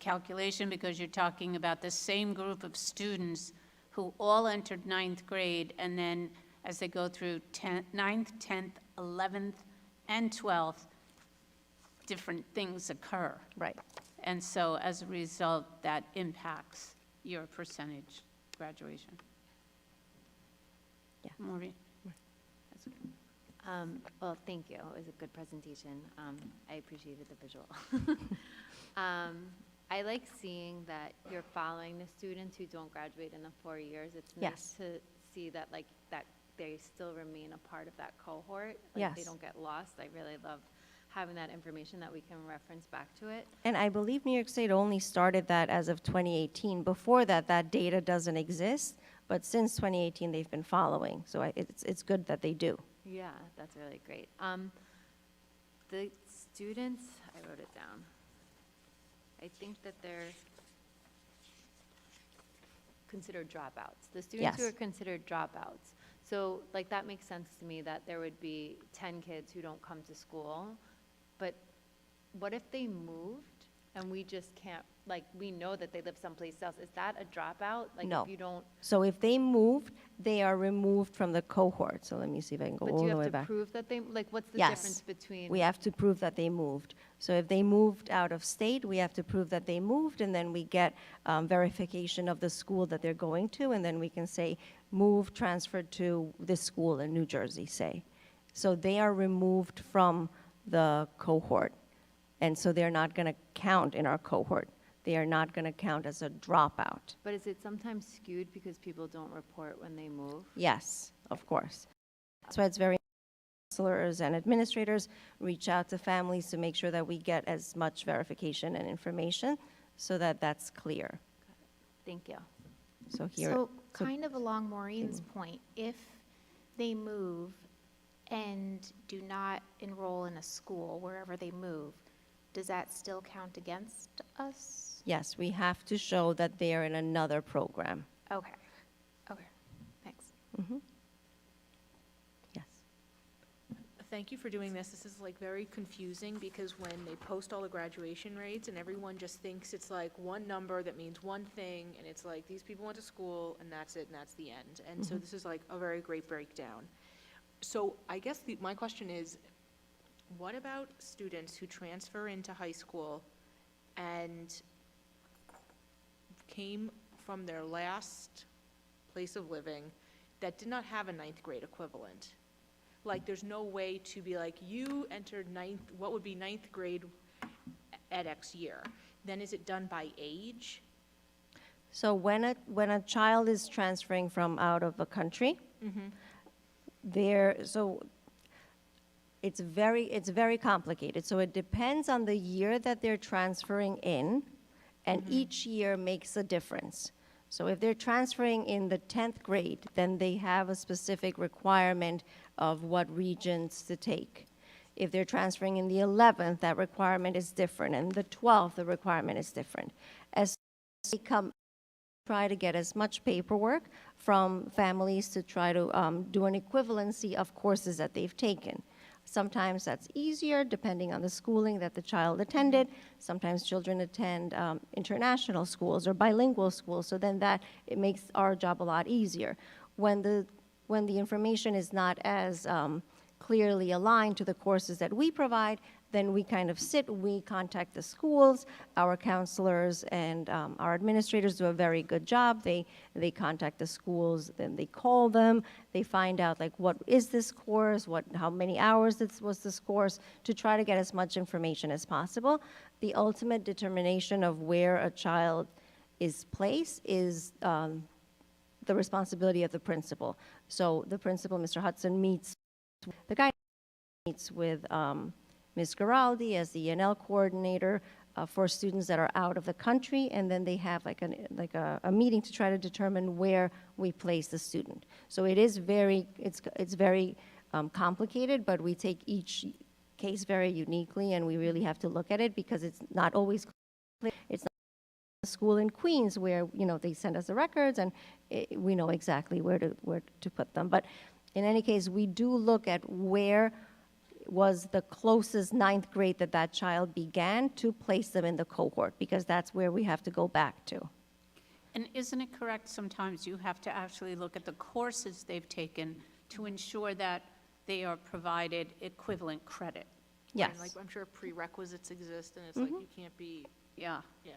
calculation because you're talking about the same group of students who all entered ninth grade, and then as they go through 9th, 10th, 11th, and 12th, different things occur. Right. And so as a result, that impacts your percentage graduation. Yeah. Maureen? Well, thank you. It was a good presentation. I appreciated the visual. I like seeing that you're following the students who don't graduate in the 4 years. It's Yes. nice to see that, like, that they still remain a part of that cohort. Like, Yes. they don't get lost. I really love having that information that we can reference back to it. And I believe New York State only started that as of 2018. Before that, that data doesn't exist, but since 2018, they've been following. So it's good that they do. Yeah, that's really great. The students, I wrote it down. I think that they're considered dropouts. The students who Yes. are considered dropouts. So, like, that makes sense to me that there would be 10 kids who don't come to school. But what if they moved and we just can't, like, we know that they live someplace else? Is that a dropout? Like, No. if you don't, So if they moved they are removed from the cohort. So let me see if I can go But do all you the way have to back. prove that they, like, what's the Yes. difference between? We have to prove that they moved. So if they moved out of state, we have to prove that they moved, and then we get verification of the school that they're going to, and then we can say, move, transferred to this school in New Jersey, say. So they are removed from the cohort, and so they're not going to count in our cohort. They are not going to count as a dropout. But is it sometimes skewed because people don't report when they move? Yes, of course. That's why it's very counselors and administrators reach out to families to make sure that we get as much verification and information so that that's clear. Thank you. So here, So kind of along Maureen's point, if they move and do not enroll in a school wherever they move, does that still count against us? yes, we have to show that they are in another program. Okay, okay, thanks. Yes. Thank you for doing this. This is like very confusing because when they post all the graduation rates and everyone just thinks it's like one number that means one thing, and it's like these people went to school and that's it and that's the end. And so this is like a very great breakdown. So I guess my question is, what about students who transfer into high school and came from their last place of living that did not have a ninth grade equivalent? Like, there's no way to be like, you entered what would be ninth grade at X year. Then is it done by age? So when a child is transferring from out of a country, it's very complicated. So it depends on the year that they're transferring in, and each year makes a difference. So if they're transferring in the 10th grade, then they have a specific requirement of what regions to take. If they're transferring in the 11th, that requirement is different, and the 12th, the requirement is different. As they come, try to get as much paperwork from families to try to do an equivalency of courses that they've taken. Sometimes that's easier depending on the schooling that the child attended. Sometimes children attend international schools or bilingual schools, so then it makes our job a lot easier. When the information is not as clearly aligned to the courses that we provide, then we kind of we contact the schools, our counselors and our administrators do a very good job. They contact the schools, then they call them, they find out like, what is this course, how many hours was this course, to try to get as much information as possible. The ultimate determination of where a child is placed is the responsibility of the principal. So the principal, Mr. Hudson, the guy meets with Ms. Giraldi as the ENL coordinator for students that are out of the country, and then they have like a meeting to try to determine where we place the student. So it is very complicated, but we take each case very uniquely, and we really have to look at it because it's not always clear. It's not a school in Queens where they send us the records and we know exactly where to put them. But in any case, we do look at where was the closest ninth grade that child began to place them in the cohort, because that's where we have to go back to. And isn't it correct, sometimes you have to actually look at the courses they've taken to ensure that they are provided equivalent credit? Yes. And like, I'm sure prerequisites exist, and it's like, you can't be, Yeah, yeah.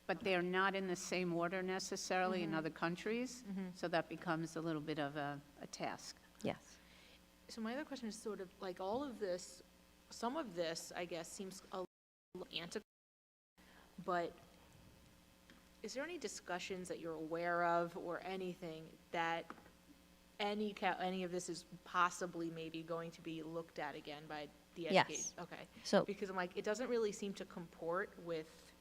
but they're not in the same order necessarily in other countries, so that becomes a little bit of a task. Yes. So my other question is sort of like all of this, some of this, I guess, seems a little antiquated, but is there any discussions that you're aware of or anything that any of this is possibly maybe going to be looked at again by the Yes. education? Okay. So Because I'm like, it doesn't really seem to comport with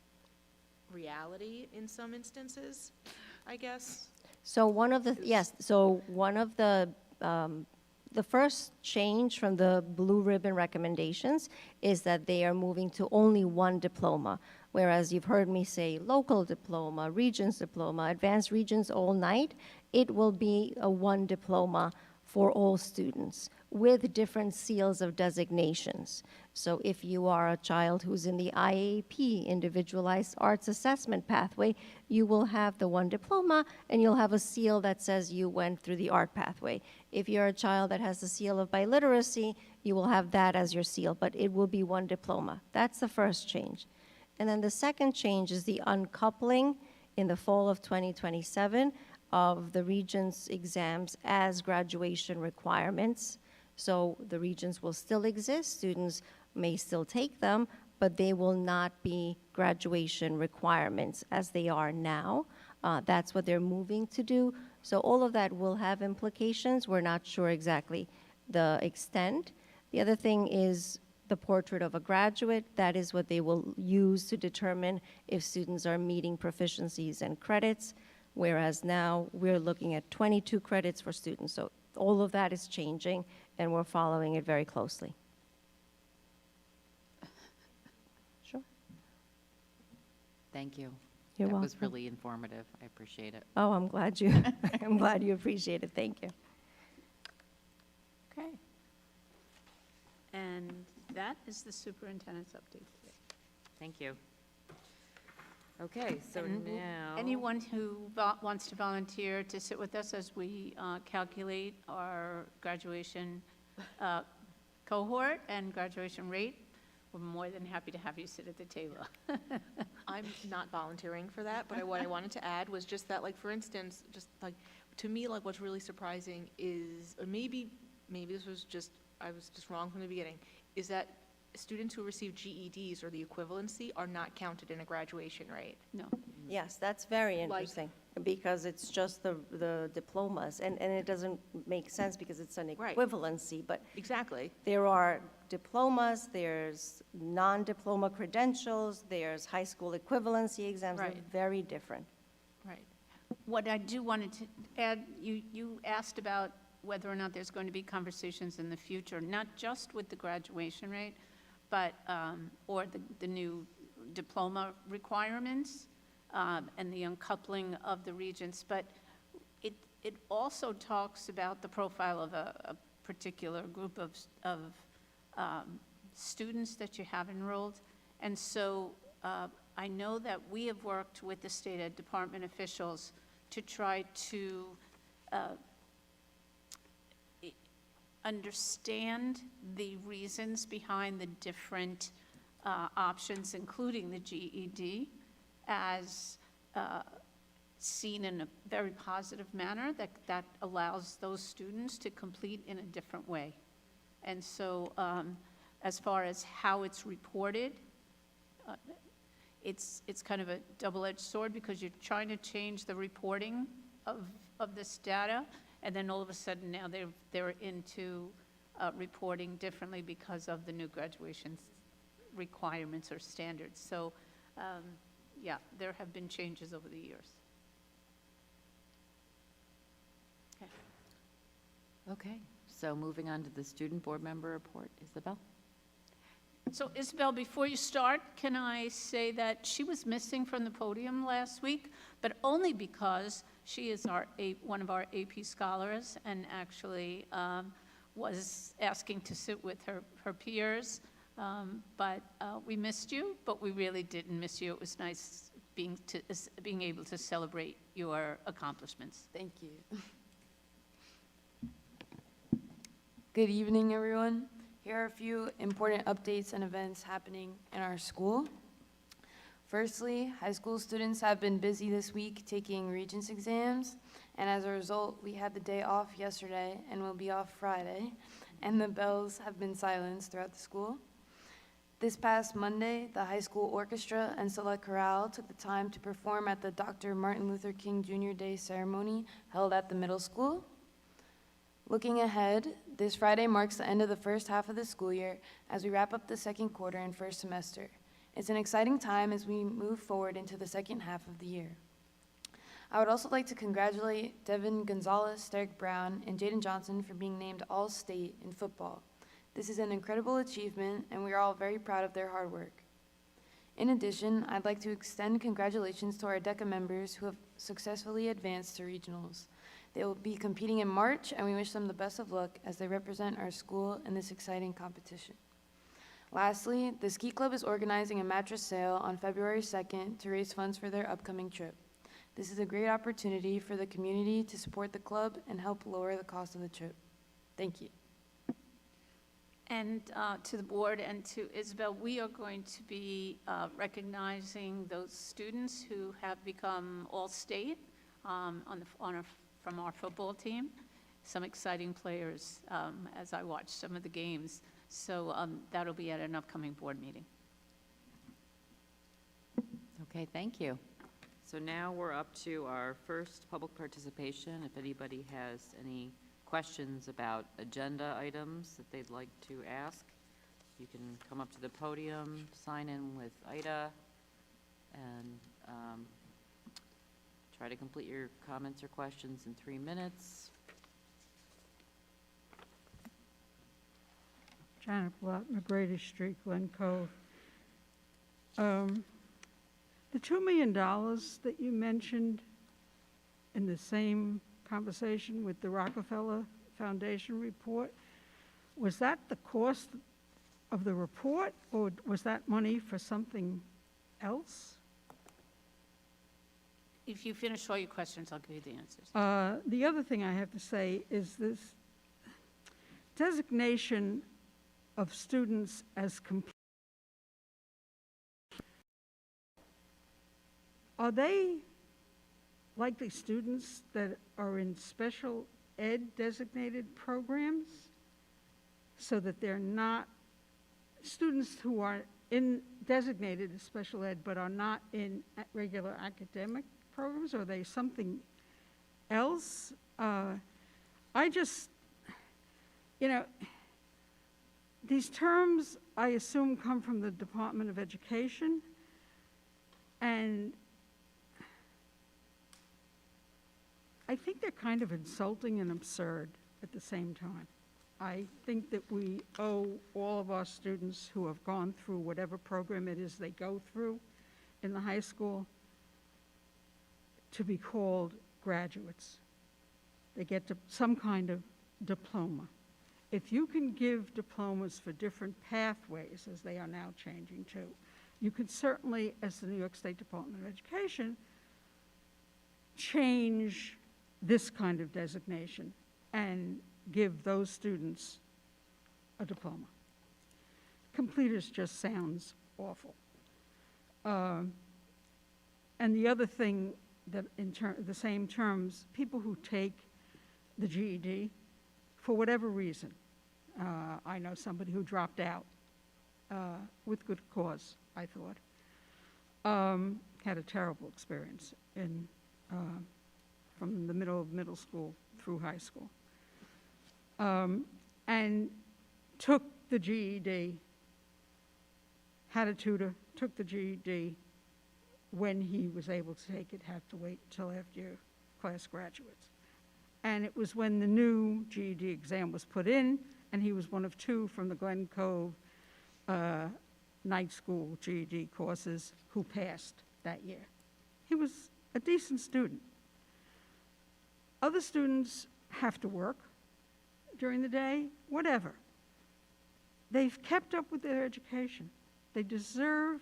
reality in some instances, I guess. So one of the first change from the Blue Ribbon recommendations is that they are moving to only one diploma, whereas you've heard me say local diploma, regions diploma, advanced regions all night. It will be a one diploma for all students with different seals of designations. So if you are a child who's in the IAP, Individualized Arts Assessment pathway, you will have the one diploma and you'll have a seal that says you went through the art pathway. If you're a child that has the seal of biliteracy, you will have that as your seal, but it will be one diploma. That's the first change. And then the second change is the uncoupling in the fall of 2027 of the Regents exams as graduation requirements. So the Regents will still exist, students may still take them, but they will not be graduation requirements as they are now. That's what they're moving to do. So all of that will have implications. We're not sure exactly the extent. The other thing is the portrait of a graduate. That is what they will use to determine if students are meeting proficiencies and credits, whereas now we're looking at 22 credits for students. So all of that is changing, and we're following it very closely. Sure. Thank you. You're That was welcome. really informative. I appreciate it. Oh, I'm glad you, I'm glad you appreciate it. Thank you. Okay. And that is the superintendent's update today. Thank you. Okay, so And now. Anyone who wants to volunteer to sit with us as we calculate our graduation cohort and graduation rate, we're more than happy to have you sit at the table. I'm not volunteering for that, but what I wanted to add was just that, like, for instance, just like, to me, like, what's really surprising is, or maybe this was just, I was just wrong from the beginning, is that students who receive GEDs or the equivalency are not counted in a graduation rate. No. Yes, that's very interesting, because it's just the diplomas, and it doesn't make sense because it's an Right. equivalency, but Exactly. there are diplomas, there's non-diploma credentials, there's high school equivalency exams, they're Right. very different. Right. What I do wanted to add, you asked about whether or not there's going to be conversations in the future, not just with the graduation rate, but, or the new diploma requirements, and the uncoupling of the Regents, but it also talks about the profile of a particular group of students that you have enrolled. And so I know that we have worked with the state ed department officials to try to understand the reasons behind the different options, including the GED, as seen in a very positive manner that allows those students to complete in a different way. And so as far as how it's reported, it's kind of a double-edged sword, because you're trying to change the reporting of this data, and then all of a sudden now they're into reporting differently because of the new graduation requirements or standards. So, yeah, there have been changes over the years. Okay. Okay, so moving on to the student board member report. Isabel? So Isabel, before you start, can I say that she was missing from the podium last week, but only because she is one of our AP scholars, and actually was asking to sit with her peers. But we missed you, but we really didn't miss you. It was nice being able to celebrate your accomplishments. Thank you. Good evening, everyone. Here are a few important updates and events happening in our school. Firstly, high school students have been busy this week taking Regents exams, and as a result, we had the day off yesterday and will be off Friday, and the bells have been silenced throughout the school. This past Monday, the high school orchestra and select chorale took the time to perform at the Dr. Martin Luther King Jr. Day ceremony held at the middle school. Looking ahead, this Friday marks the end of the first half of the school year as we wrap up the second quarter and first semester. It's an exciting time as we move forward into the second half of the year. I would also like to congratulate Devin Gonzalez, Derek Brown, and Jaden Johnson for being named All-State in football. This is an incredible achievement, and we are all very proud of their hard work. In addition, I'd like to extend congratulations to our DECA members who have successfully advanced to regionals. They will be competing in March, and we wish them the best of luck as they represent our school in this exciting competition. Lastly, the Ski Club is organizing a mattress sale on February 2nd to raise funds for their upcoming trip. This is a great opportunity for the community to support the club and help lower the cost of the trip. Thank you. And to the board and to Isabel, we are going to be recognizing those students who have become all-state from our football team. Some exciting players as I watch some of the games. So that'll be at an upcoming board meeting. Okay, thank you. So now we're up to our first public participation. If anybody has any questions about agenda items that they'd like to ask, you can come up to the podium, sign in with Ida, and try to complete your comments or questions in 3 minutes. Janet Blatt, McGrady Street, Glen Cove. The $2 million that you mentioned in the same conversation with the Rockefeller Foundation report, was that the cost of the report, or was that money for something else? If you finish all your questions, I'll give you the answers. The other thing I have to say is this designation of students as complete. Are they likely students that are in special ed designated programs, so that they're not students who are designated as special ed but are not in regular academic programs? Or are they something else? I just, these terms, I assume, come from the Department of Education, and I think they're kind of insulting and absurd at the same time. I think that we owe all of our students who have gone through whatever program it is they go through in the high school to be called graduates. They get some kind of diploma. If you can give diplomas for different pathways, as they are now changing to, you can certainly, as the New York State Department of Education, change this kind of designation and give those students a diploma. Completers just sounds awful. And the other thing that in the same terms, people who take the GED for whatever reason, I know somebody who dropped out with good cause, I thought, had a terrible experience from the middle of middle school through high school, and took the GED, had a tutor, took the GED. When he was able to take it, had to wait until after your class graduates. And it was when the new GED exam was put in, and he was one of 2 from the Glen Cove night school GED courses who passed that year. He was a decent student. Other students have to work during the day, whatever. They've kept up with their education. They deserve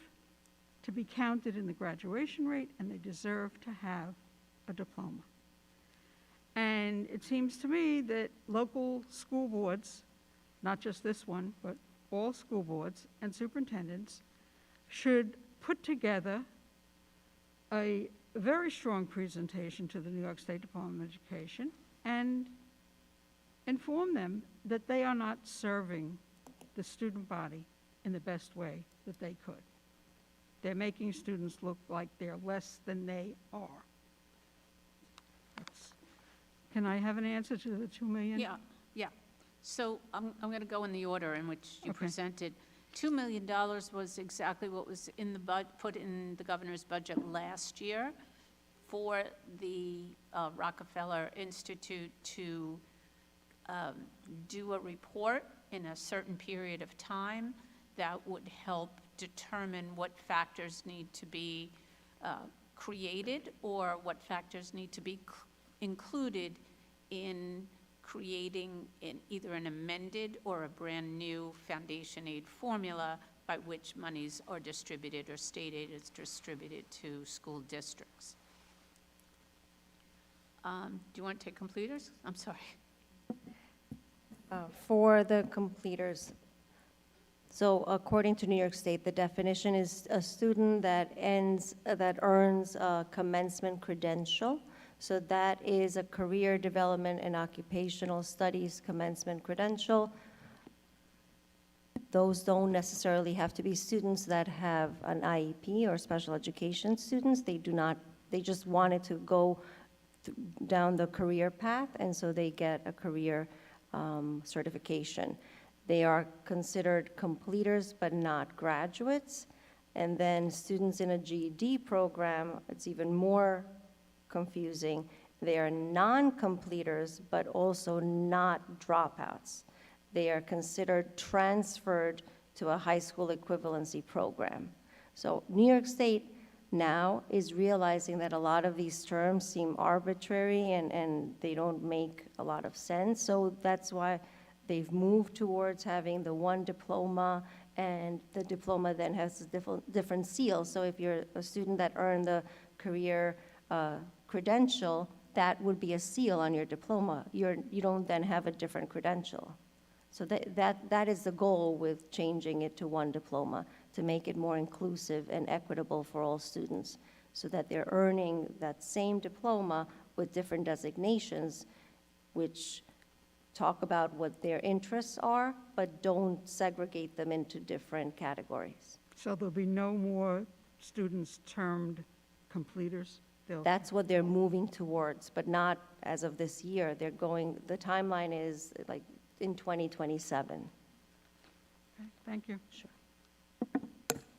to be counted in the graduation rate, and they deserve to have a diploma. And it seems to me that local school boards, not just this one, but all school boards and superintendents, should put together a very strong presentation to the New York State Department of Education and inform them that they are not serving the student body in the best way that they could. They're making students look like they're less than they are. Can I have an answer to the $2 million? Yeah. So I'm going to go in the order in which you Okay. presented. $2 million was exactly what was in the put in the governor's budget last year for the Rockefeller Institute to do a report in a certain period of time that would help determine what factors need to be created or what factors need to be included in creating either an amended or a brand-new foundation aid formula by which monies are distributed or state aid is distributed to school districts. Do you want to take completers? I'm sorry. For the completers, so according to New York State, the definition is a student that earns a commencement credential. So that is a career development and occupational studies commencement credential. Those don't necessarily have to be students that have an IEP or special education students. They do not, they just wanted to go down the career path, and so they get a career certification. They are considered completers but not graduates. And then students in a GED program, it's even more confusing. They are non-completers but also not dropouts. They are considered transferred to a high school equivalency program. So New York State now is realizing that a lot of these terms seem arbitrary and they don't make a lot of sense. So that's why they've moved towards having the one diploma, and the diploma then has a different seal. So if you're a student that earned the career credential, that would be a seal on your diploma. You don't then have a different credential. So that is the goal with changing it to one diploma, to make it more inclusive and equitable for all students, so that they're earning that same diploma with different designations, which talk about what their interests are, but don't segregate them into different categories. So there'll be no more students termed completers? That's what they're moving towards, but not as of this year. They're going, the timeline is like in 2027. Okay, thank you. Sure.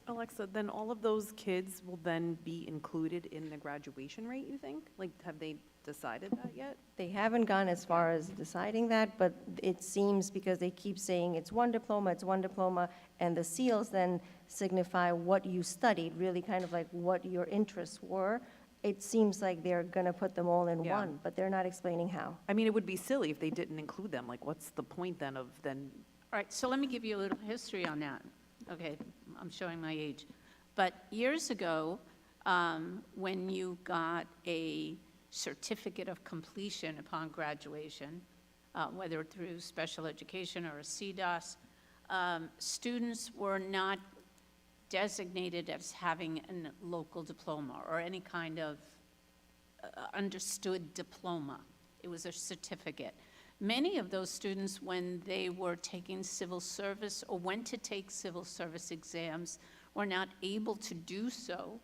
Alexa, then all of those kids will then be included in the graduation rate, you think? Like, have they decided that yet? They haven't gone as far as deciding that, but it seems, because they keep saying it's one diploma, and the seals then signify what you studied, really kind of like what your interests were. It seems like they're going to put them all in Yeah. one, but they're not explaining how. I mean, it would be silly if they didn't include them. Like, what's the point then of then? All right, so let me give you a little history on that. Okay, I'm showing my age. But years ago, when you got a certificate of completion upon graduation, whether through special education or a CDOS, students were not designated as having a local diploma or any kind of understood diploma. It was a certificate. Many of those students, when they were taking civil service or went to take civil service exams, were not able to do so,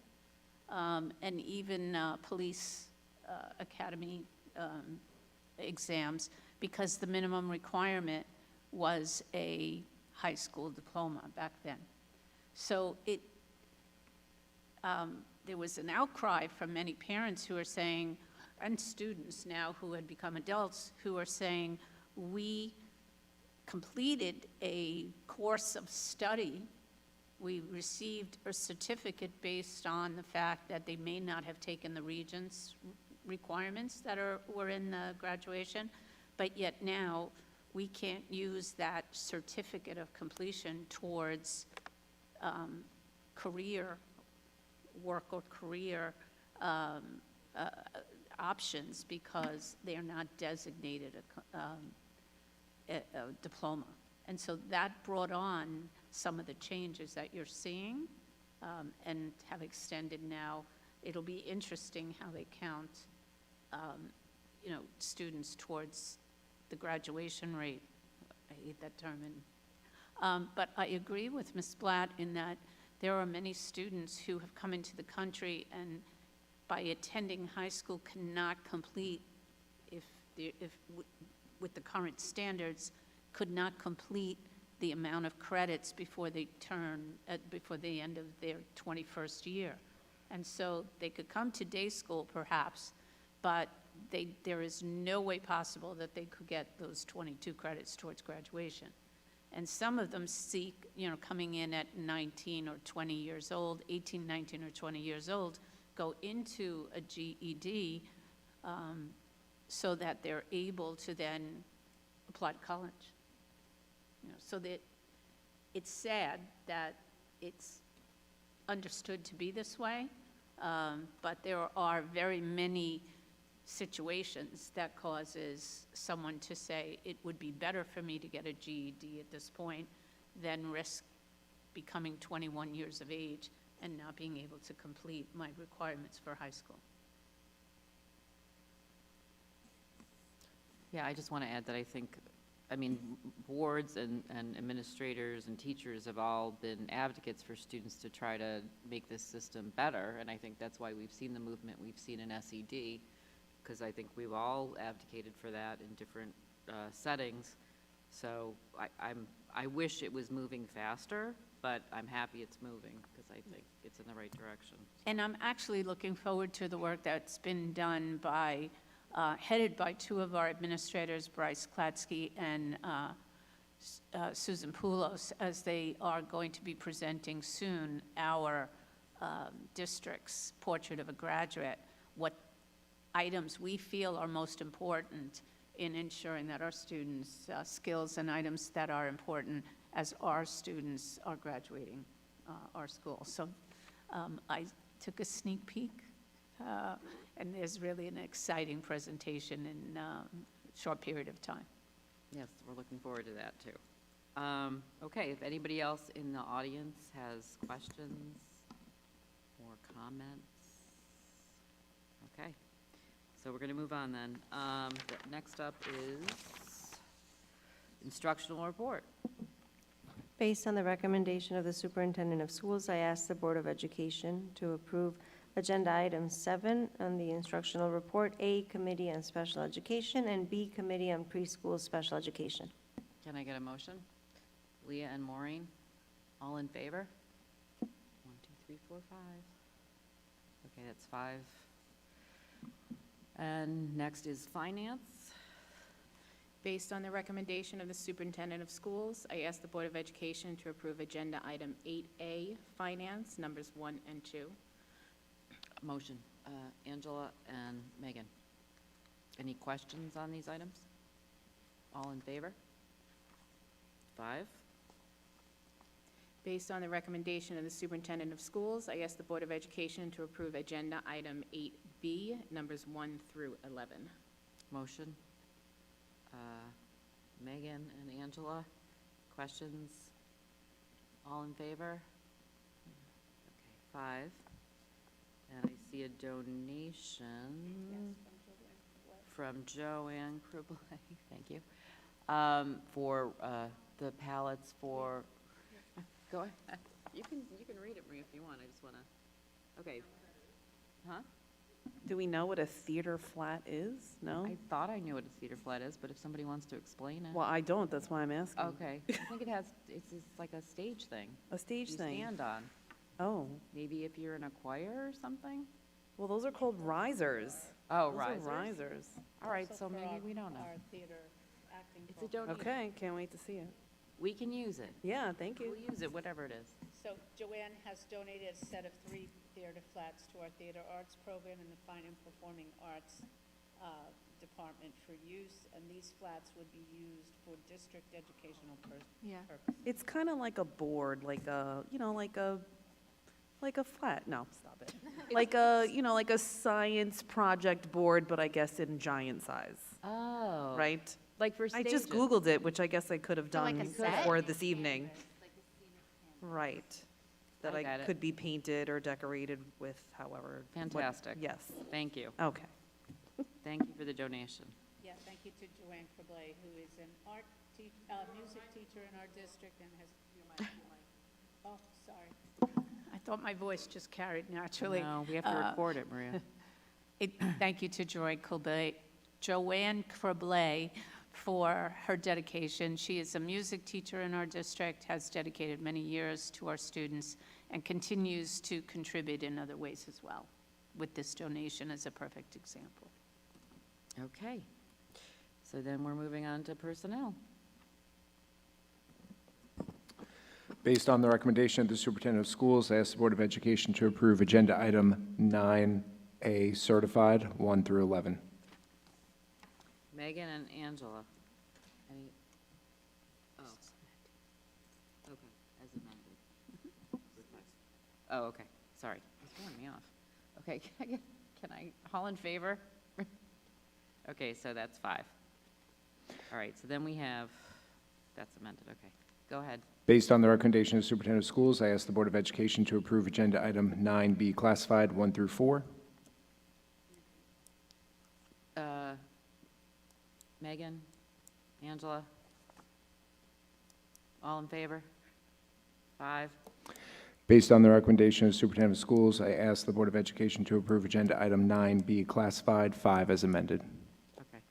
and even police academy exams, because the minimum requirement was a high school diploma back then. So there was an outcry from many parents who are saying, and students now who had become adults, who are saying, we completed a course of study, we received a certificate based on the fact that they may not have taken the Regents requirements that were in the graduation, but yet now we can't use that certificate of completion towards career work or career options, because they are not designated a diploma. And so that brought on some of the changes that you're seeing and have extended now. It'll be interesting how they count, students towards the graduation rate. I hate that term. But I agree with Ms. Blatt in that there are many students who have come into the country and by attending high school cannot complete, with the current standards, could not complete the amount of credits before they before the end of their 21st year. And so they could come to day school perhaps, but there is no way possible that they could get those 22 credits towards graduation. And some of them seek, coming in at 19 or 20 years old, 18, 19, or 20 years old, go into a GED so that they're able to then apply to college. So that it's sad that it's understood to be this way, but there are very many situations that causes someone to say, it would be better for me to get a GED at this point than risk becoming 21 years of age and not being able to complete my requirements for high school. Yeah, I just want to add that I mean, boards and administrators and teachers have all been advocates for students to try to make this system better, and I think that's why we've seen the movement we've seen in SED, because I think we've all advocated for that in different settings. So I wish it was moving faster, but I'm happy it's moving, because I think it's in the right direction. And I'm actually looking forward to the work that's been done by, headed by two of our administrators, Bryce Klatsky and Susan Poulos, as they are going to be presenting soon our district's portrait of a graduate, what items we feel are most important in ensuring that our students' skills and items that are important as our students are graduating our school. So I took a sneak peek, and there's really an exciting presentation in a short period of time. Yes, we're looking forward to that, too. Okay, if anybody else in the audience has questions or comments? Okay, so we're going to move on then. Next up is instructional report. Based on the recommendation of the Superintendent of Schools, I ask the Board of Education to approve Agenda Item 7 on the instructional report, A, Committee on Special Education, and B, Committee on Preschool Special Education. Can I get a motion? Leah and Maureen, all in favor? 1, 2, 3, 4, 5. Okay, that's 5. And next is finance. Based on the recommendation of the Superintendent of Schools, I ask the Board of Education to approve Agenda Item 8A, Finance, numbers 1 and 2. Motion, Angela and Megan. Any questions on these items? All in favor? 5. Based on the recommendation of the Superintendent of Schools, I ask the Board of Education to approve Agenda Item 8B, numbers 1 through 11. Motion, Megan and Angela. Questions? All in favor? Okay, 5. And I see a donation from Joanne Cribley, thank you, for the pallets for, go ahead. You can read it, Maria, if you want. I just want to, okay. Huh? Do we know what a theater flat is? No? I thought I knew what a cedar flat is, but if somebody wants to explain it. Well, I don't, that's why I'm asking. Okay, I think it's like a stage thing. A stage You thing? stand on. Oh, Maybe if you're in a choir or something? well, those are called risers. Oh, Those are risers. risers. All right, so maybe we don't know. Our theater acting It's a donation. Okay, can't wait to see it. We can use it. Yeah, thank you. We'll use it, whatever it is. So Joanne has donated a set of 3 theater flats to our theater arts program in the Fine and Performing Arts Department for use, and these flats would be used for district educational Yeah. purposes. It's kind of like a board, like a, like a flat, no, stop it. Like a, like a science project board, but I guess in giant size, Oh. right? Like for I stages. just Googled it, which I guess I could have So like done a set? before this evening. Right. That I I got it. could be painted or decorated with however. what- Fantastic. Yes, Thank you. okay. Thank you for the donation. Yeah, thank you to Joanne Cribley, who is an music teacher in our district and has, oh, sorry. I thought my voice just carried naturally. No, we have to record it, Maria. Thank you to Joanne Cribley for her dedication. She is a music teacher in our district, has dedicated many years to our students, and continues to contribute in other ways as well, with this donation as a perfect example. Okay. So then we're moving on to personnel. Based on the recommendation of the Superintendent of Schools, I ask the Board of Education to approve Agenda Item 9A, Certified, 1 through 11. Megan and Angela. Any? Oh. Okay, as amended. Oh, okay, sorry, it's throwing me off. Okay, can I, all in favor? Okay, so that's 5. All right, so then we have, that's amended, okay. Go ahead. Based on the recommendation of the Superintendent of Schools, I ask the Board of Education to approve Agenda Item 9B classified 1 through 4. Megan, Angela? All in favor? 5. Based on the recommendation of the Superintendent of Schools, I ask the Board of Education to approve Agenda Item 9B classified 5 as amended. Okay.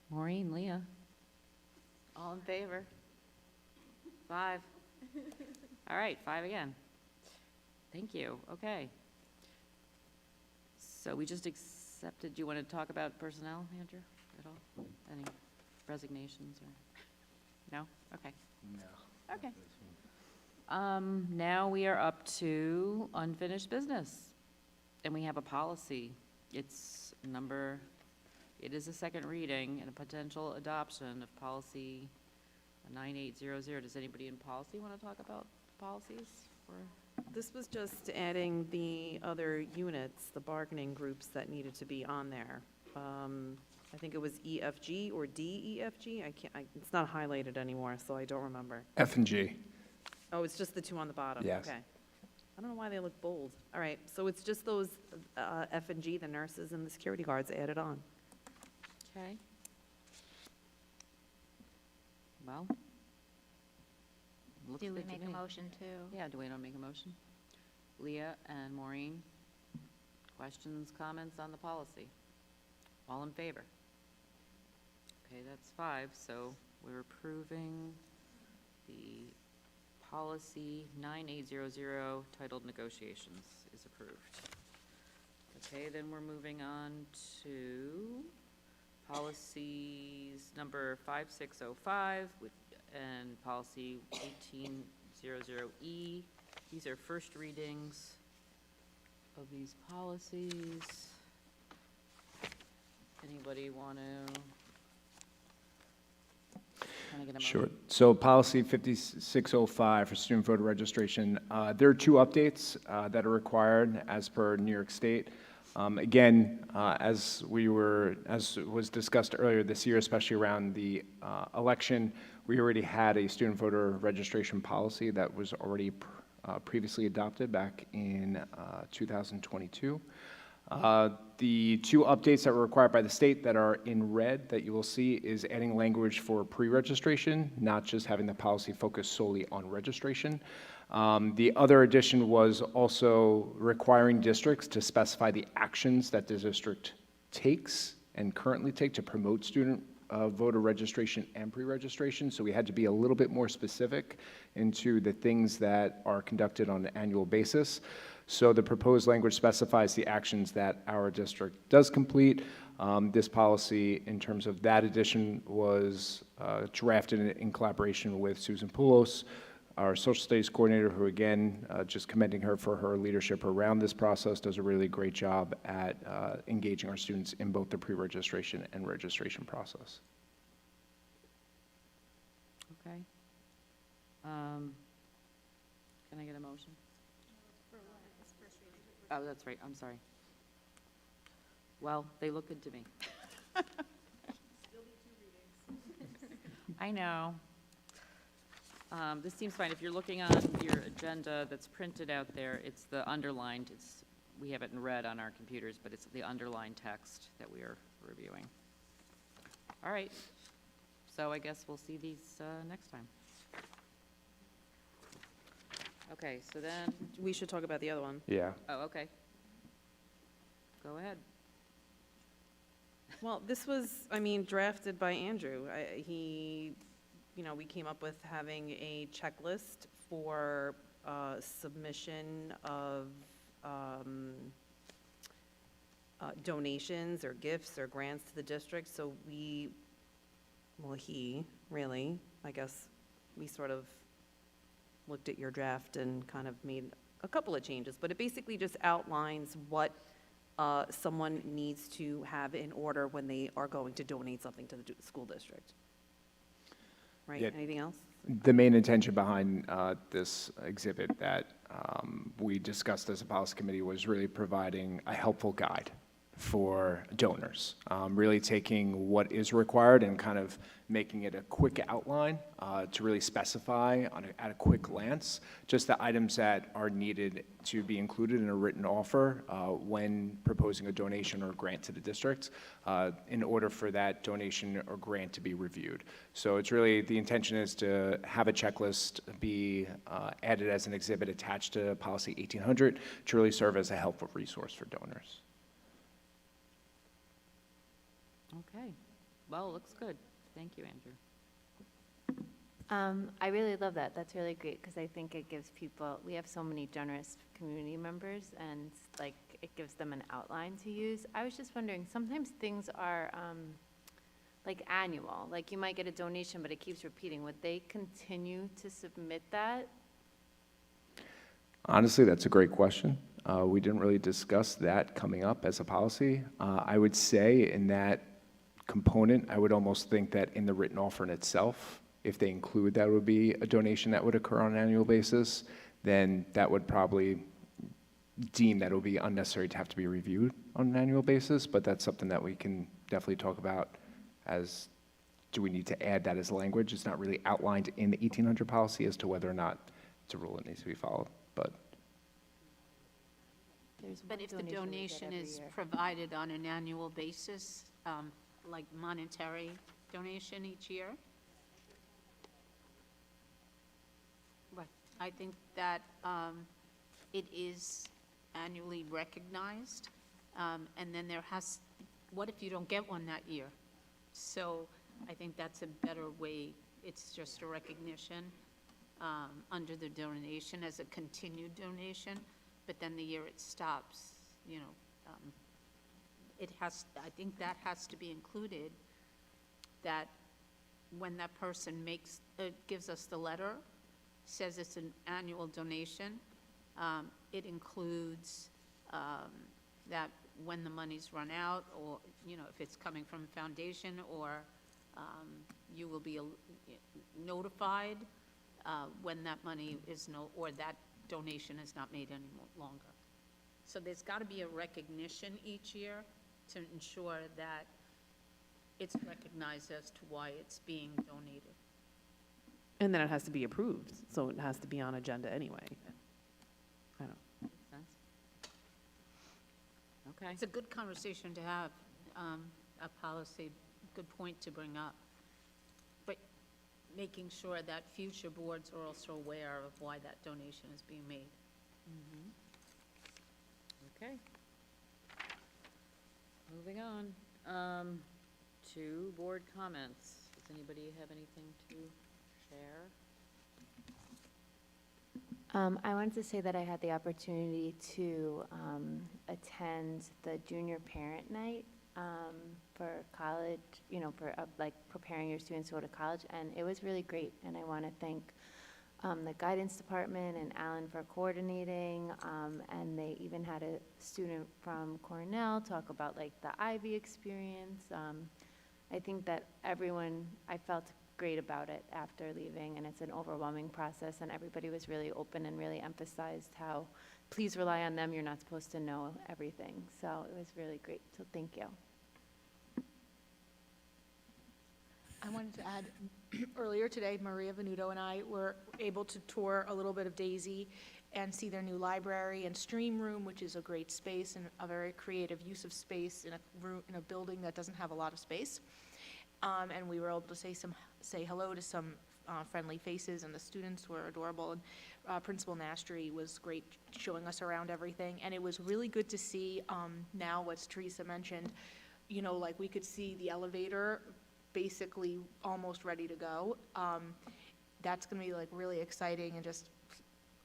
Maureen, Leah? All in favor? 5. All right, 5 again. Thank you, okay. So we just accepted, do you want to talk about personnel, Andrew, at all? Any resignations or, no? Okay. No. Okay. Now we are up to unfinished business. And we have a policy. It is a second reading and a potential adoption of policy 9800. Does anybody in policy want to talk about policies? Or This was just adding the other units, the bargaining groups that needed to be on there. I think it was EFG or DEFG. It's not highlighted anymore, so I don't remember. F and G. Oh, it's just the 2 on the bottom? Yes. Okay. I don't know why they look bold. All right, so it's just those F and G, the nurses and the security guards added on. Okay. Well. Looks Do we good to make a me. motion to? Yeah, do we not make a motion? Leah and Maureen, questions, comments on the policy? All in favor? Okay, that's 5, so we're approving the policy 9800 titled negotiations is approved. Okay, then we're moving on to policies number 5605 and policy 1800E. These are first readings of these policies. Anybody want to? Can I get a motion? Sure. So policy 5605 for student voter registration, there are 2 updates that are required as per New York State. Again, as was discussed earlier this year, especially around the election, we already had a student voter registration policy that was already previously adopted back in 2022. The 2 updates that were required by the state that are in red that you will see is adding language for pre-registration, not just having the policy focus solely on registration. The other addition was also requiring districts to specify the actions that the district takes and currently take to promote student voter registration and pre-registration. So we had to be a little bit more specific into the things that are conducted on an annual basis. So the proposed language specifies the actions that our district does complete. This policy, in terms of that addition, was drafted in collaboration with Susan Poulos, our social studies coordinator, who again, just commending her for her leadership around this process, does a really great job at engaging our students in both the pre-registration and registration process. Okay. Can I get a motion? Oh, that's right, I'm sorry. Well, they look good to me. I know. This seems fine. If you're looking on your agenda that's printed out there, it's the underlined, we have it in red on our computers, but it's the underlined text that we are reviewing. All right, so I guess we'll see these next time. Okay, so then, We should talk about the other one. Yeah. oh, okay. Go ahead. Well, this was, drafted by Andrew. We came up with having a checklist for submission of donations or gifts or grants to the district. So he, really, I guess, we sort of looked at your draft and kind of made a couple of changes. But it basically just outlines what someone needs to have in order when they are going to donate something to the school district. Right? Yeah. Anything else? The main intention behind this exhibit that we discussed as a policy committee was really providing a helpful guide for donors, really taking what is required and kind of making it a quick outline to really specify at a quick glance just the items that are needed to be included in a written offer when proposing a donation or grant to the district in order for that donation or grant to be reviewed. So it's really, the intention is to have a checklist be added as an exhibit attached to Policy 1800 to really serve as a helpful resource for donors. Okay, well, looks good. Thank you, Andrew. I really love that. That's really great because I think it gives people, we have so many generous community members and like it gives them an outline to use. I was just wondering, sometimes things are like annual, like you might get a donation, but it keeps repeating. Would they continue to submit that? Honestly, that's a great question. We didn't really discuss that coming up as a policy. I would say in that component, I would almost think that in the written offer in itself, if they include that would be a donation that would occur on an annual basis, then that would probably deem that it would be unnecessary to have to be reviewed on an annual basis, but that's something that we can definitely talk about as, do we need to add that as language? It's not really outlined in the 1800 policy as to whether or not it's a rule that needs to be followed, but. But if the donation is provided on an annual basis, like monetary donation each year? Right. I think that it is annually recognized, and then there has, what if you don't get one that year? So I think that's a better way. It's just a recognition under the donation as a continued donation, but then the year it stops, you know, it has, I think that has to be included, that when that person makes, gives us the letter, says it's an annual donation, it includes that when the money's run out, or, you know, if it's coming from a foundation, or you will be notified when that money is or that donation is not made any longer. So there's got to be a recognition each year to ensure that it's recognized as to why it's being donated. And then it has to be approved, so it has to be on agenda anyway. I don't. Makes sense. Okay. It's a good conversation to have, a policy, good point to bring up. But making sure that future boards are also aware of why that donation is being made. Okay. Moving on to board comments. Does anybody have anything to share? I wanted to say that I had the opportunity to attend the junior parent night for college, you know, for like preparing your students to go to college, and it was really great. And I want to thank the guidance department and Alan for coordinating, and they even had a student from Cornell talk about like the Ivy experience. I think that I felt great about it after leaving, and it's an overwhelming process, and everybody was really open and really emphasized how, please rely on them, you're not supposed to know everything. So it was really great, so thank you. I wanted to add, earlier today, Maria Venuto and I were able to tour a little bit of Daisy and see their new library and stream room, which is a great space and a very creative use of space in a building that doesn't have a lot of space. And we were able to say hello to some friendly faces, and the students were adorable. And Principal Nastri was great showing us around everything. And it was really good to see, now what Teresa mentioned, you know, like we could see the elevator basically almost ready to go. That's going to be like really exciting and just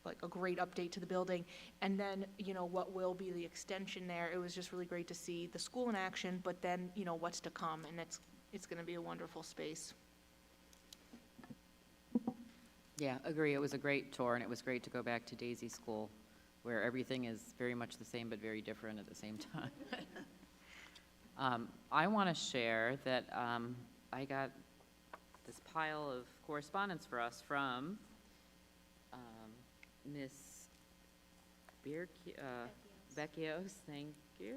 like a great update to the building. And then, you know, what will be the extension there. It was just really great to see the school in action, but then, you know, what's to come. And it's going to be a wonderful space. Yeah, agree. It was a great tour, and it was great to go back to Daisy School where everything is very much the same but very different at the same time. I want to share that I got this pile of correspondence for us from Miss Becchios, thank you.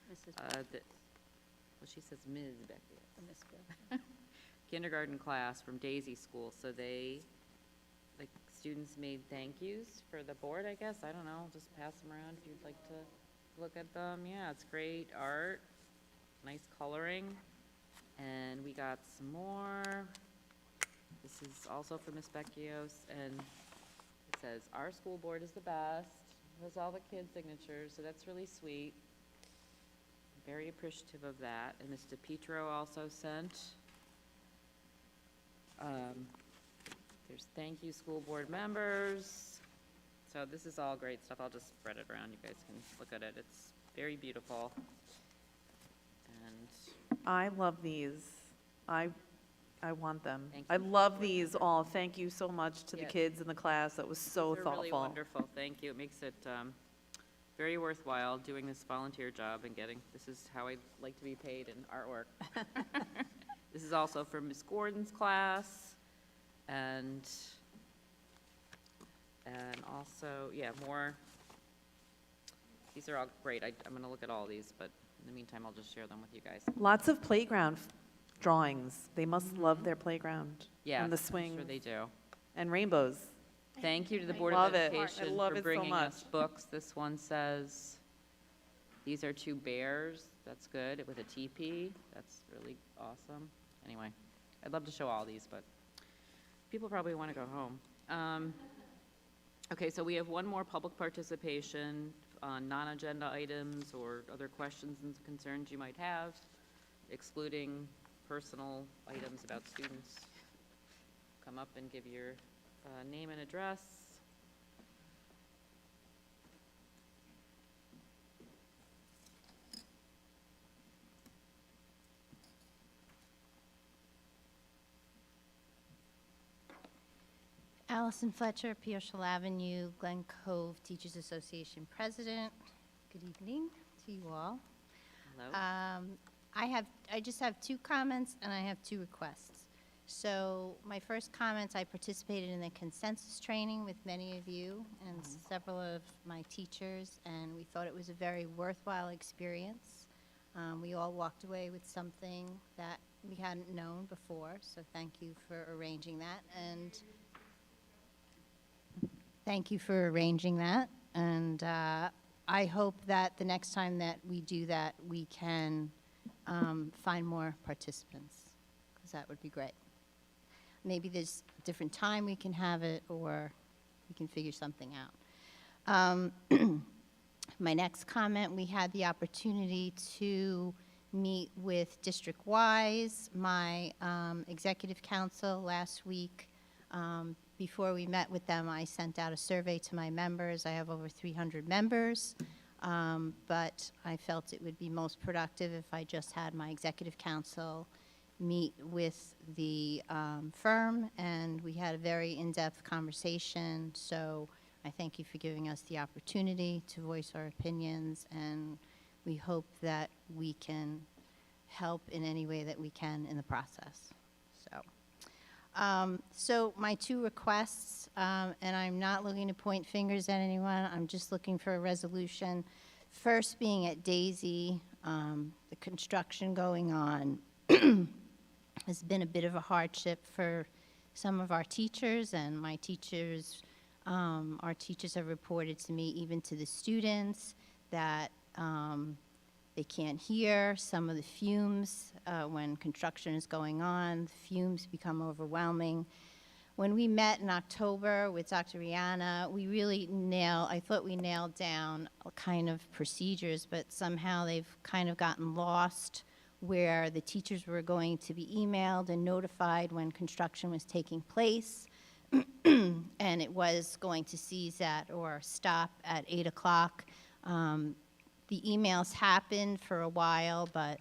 Well, she says Ms. Becchios. Kindergarten class from Daisy School, so the students made thank yous for the board, I guess, I don't know, just pass them around if you'd like to look at them. Yeah, it's great art, nice coloring, and we got some more. This is also from Ms. Becchios, and it says, "Our school board is the best." It has all the kids' signatures, so that's really sweet. Very appreciative of that. And Mr. Petro also sent. There's thank you, school board members. So this is all great stuff. I'll just spread it around. You guys can look at it. It's very beautiful. And I love these. I want them. Thank I you. love these all. Thank you so much to the Yes. kids in the class. That was so they're thoughtful. really wonderful. Thank you. It makes it very worthwhile doing this volunteer job and getting, this is how I like to be paid in artwork. This is also from Ms. Gordon's class, and also, yeah, more. These are all great. I'm going to look at all these, but in the meantime, I'll just share them with you guys. Lots of playground drawings. They must love their playground. Yeah, And the I'm swings. sure they do. And rainbows. Thank you to the Board Love of it. I Education love for it so bringing us much. books. This one says, these are two bears. That's good, with a teepee. That's really awesome. Anyway, I'd love to show all these, but people probably want to go home. Okay, so we have one more public participation on non-agenda items or other questions and concerns you might have, excluding personal items about students. Come up and give your name and address. Allison Fletcher, Pearsall Avenue, Glen Cove Teachers Association President. Good evening to you all. Hello. I just have two comments and I have two requests. So my first comments, I participated in the consensus training with many of you and several of my teachers, and we thought it was a very worthwhile experience. We all walked away with something that we hadn't known before, so thank you for arranging that. And thank you for arranging that. And I hope that the next time that we do that, we can find more participants, because that would be great. Maybe there's a different time we can have it, or we can figure something out. My next comment, we had the opportunity to meet with District Wise, my executive council last week. Before we met with them, I sent out a survey to my members. I have over 300 members, but I felt it would be most productive if I just had my executive council meet with the firm, and we had a very in-depth conversation. So I thank you for giving us the opportunity to voice our opinions, and we hope that we can help in any way that we can in the process. So my two requests, and I'm not looking to point fingers at anyone, I'm just looking for a resolution. First being at Daisy, the construction going on has been a bit of a hardship for some of our teachers, and my teachers, our teachers have reported to me, even to the students, that they can't hear some of the fumes when construction is going on. The fumes become overwhelming. When we met in October with Dr. Rihanna, we really I thought we nailed down kind of procedures, but somehow they've kind of gotten lost, where the teachers were going to be emailed and notified when construction was taking place, and it was going to cease at or stop at 8 o'clock. The emails happened for a while, but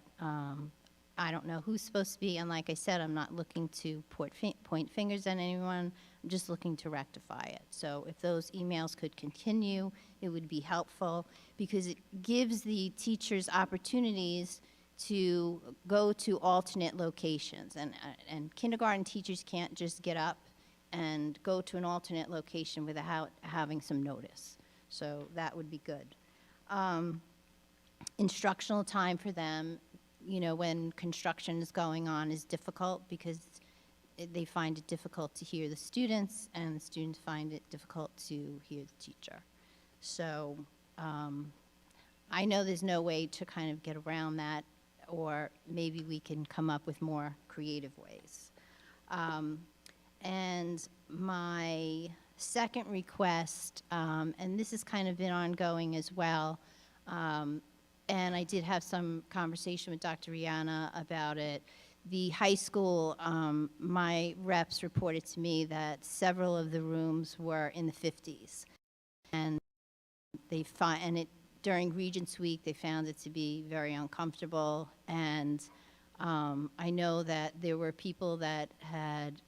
I don't know who's supposed to be, and like I said, I'm not looking to point fingers at anyone. I'm just looking to rectify it. So if those emails could continue, it would be helpful, because it gives the teachers opportunities to go to alternate locations. And kindergarten teachers can't just get up and go to an alternate location without having some notice. So that would be good. Instructional time for them, you know, when construction is going on, is difficult because they find it difficult to hear the students, and the students find it difficult to hear the teacher. So I know there's no way to kind of get around that, or maybe we can come up with more creative ways. And my second request, and this has kind of been ongoing as well, and I did have some conversation with Dr. Rihanna about it. The high school, my reps reported to me that several of the rooms were in the 50s. And during Regents Week, they found it to be very uncomfortable. And I know that there were people that had,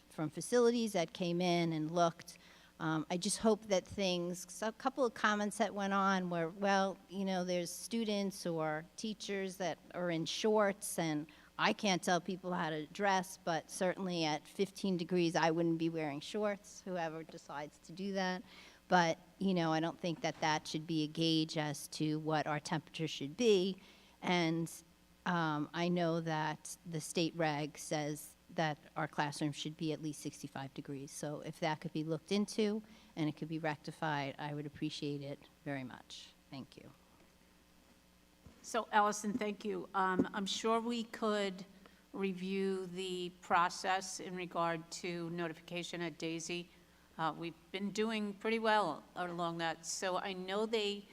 from facilities that came in and looked. I just hope that so a couple of comments that went on were, well, you know, there's students or teachers that are in shorts, and I can't tell people how to dress, but certainly at 15 degrees, I wouldn't be wearing shorts, whoever decides to do that. But, you know, I don't think that that should be a gauge as to what our temperature should be. And I know that the state reg says that our classroom should be at least 65 degrees. So if that could be looked into and it could be rectified, I would appreciate it very much. Thank you. So Allison, thank you. I'm sure we could review the process in regard to notification at Daisy. We've been doing pretty well along that. So I know they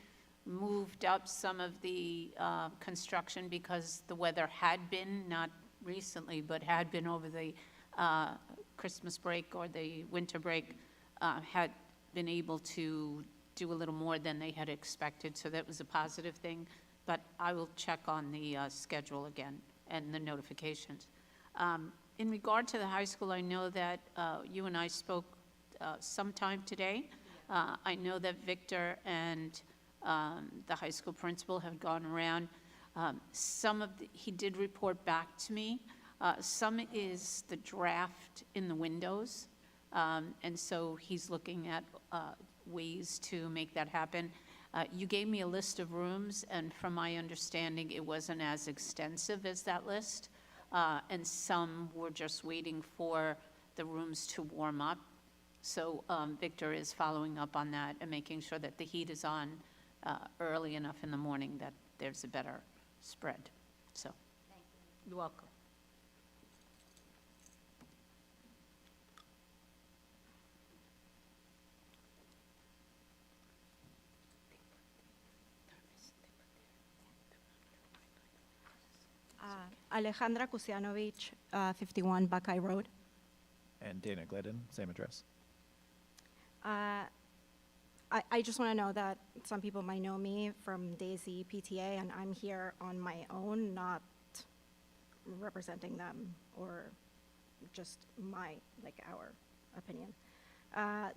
moved up some of the construction because the weather had been, not recently, but had been over the Christmas break or the winter break, had been able to do a little more than they had expected. So that was a positive thing. But I will check on the schedule again and the notifications. In regard to the high school, I know that you and I spoke sometime today. I know that Victor and the high school principal have gone around. He did report back to me. Some is the draft in the windows, and so he's looking at ways to make that happen. You gave me a list of rooms, and from my understanding, it wasn't as extensive as that list, and some were just waiting for the rooms to warm up. So Victor is following up on that and making sure that the heat is on early enough in the morning that there's a better spread. So, thank you. You're welcome. Alejandra Kusianovich, 51 Buckeye Road. And Dana Glidden, same address. I just want to know that some people might know me from Daisy PTA, and I'm here on my own, not representing them or just our opinion.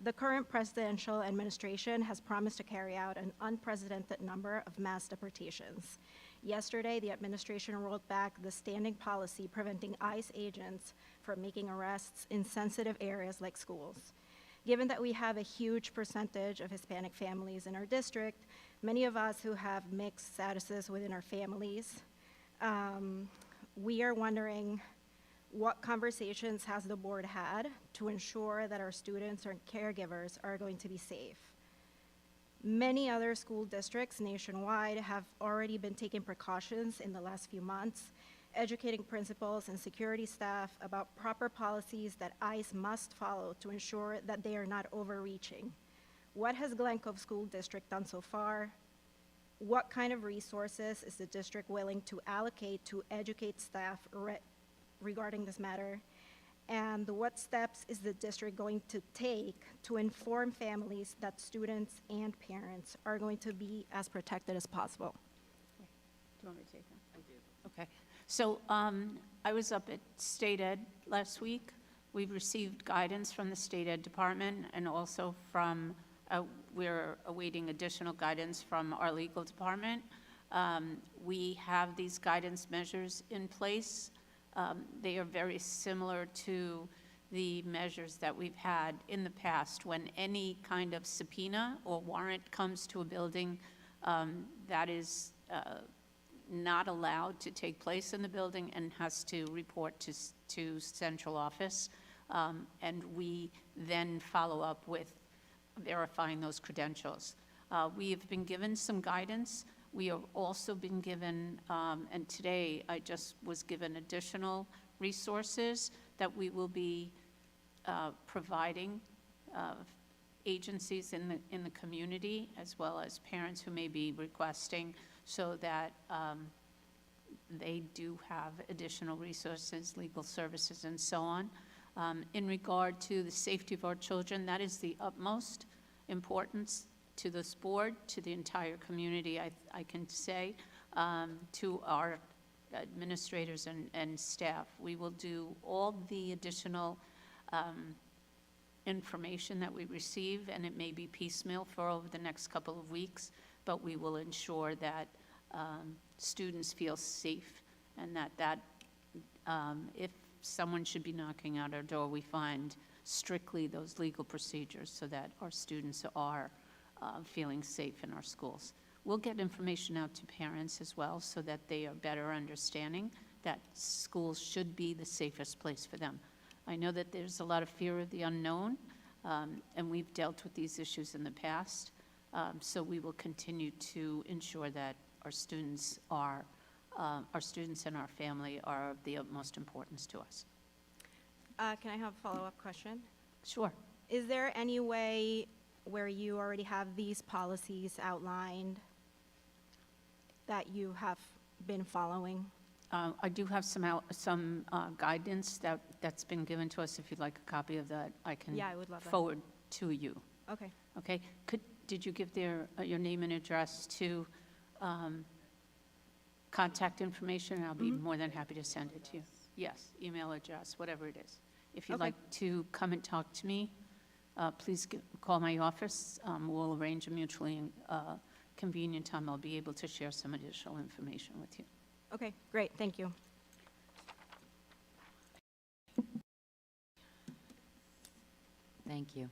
The current presidential administration has promised to carry out an unprecedented number of mass deportations. Yesterday, the administration rolled back the standing policy preventing ICE agents from making arrests in sensitive areas like schools. Given that we have a huge percentage of Hispanic families in our district, many of us who have mixed statuses within our families, we are wondering what conversations has the board had to ensure that our students and caregivers are going to be safe. Many other school districts nationwide have already been taking precautions in the last few months, educating principals and security staff about proper policies that ICE must follow to ensure that they are not overreaching. What has Glen Cove School District done so far? What kind of resources is the district willing to allocate to educate staff regarding this matter? And what steps is the district going to take to inform families that students and parents are going to be as protected as possible? Do you want me to take that? I do. Okay. So I was up at State Ed last week. We've received guidance from the State Ed Department, and also from, we're awaiting additional guidance from our legal department. We have these guidance measures in place. They are very similar to the measures that we've had in the past. When any kind of subpoena or warrant comes to a building, that is not allowed to take place in the building and has to report to central office. And we then follow up with verifying those credentials. We have been given some guidance. We have also been given, and today I just was given additional resources that we will be providing agencies in the community, as well as parents who may be requesting, so that they do have additional resources, legal services, and so on. In regard to the safety of our children, that is the utmost importance to this board, to the entire community, I can say, to our administrators and staff. We will do all the additional information that we receive, and it may be piecemeal for over the next couple of weeks, but we will ensure that students feel safe, and that if someone should be knocking at our door, we find strictly those legal procedures so that our students are feeling safe in our schools. We'll get information out to parents as well, so that they are better understanding that schools should be the safest place for them. I know that there's a lot of fear of the unknown, and we've dealt with these issues in the past, so we will continue to ensure that our students and our family are of the utmost importance to us. Can I have a follow-up question? Sure. Is there any way where you already have these policies outlined that you have been following? I do have some guidance that's been given to us. If you'd like a copy of that, I can Yeah, I would love that. forward to you. Okay. Okay? Did you give your name and address to contact information? I'll be more than happy to send it to you. Yes, email address, whatever it is. If you'd Okay. like to come and talk to me, please call my office. We'll arrange a mutually convenient time. I'll be able to share some additional information with you. Okay, great, thank you. Thank you.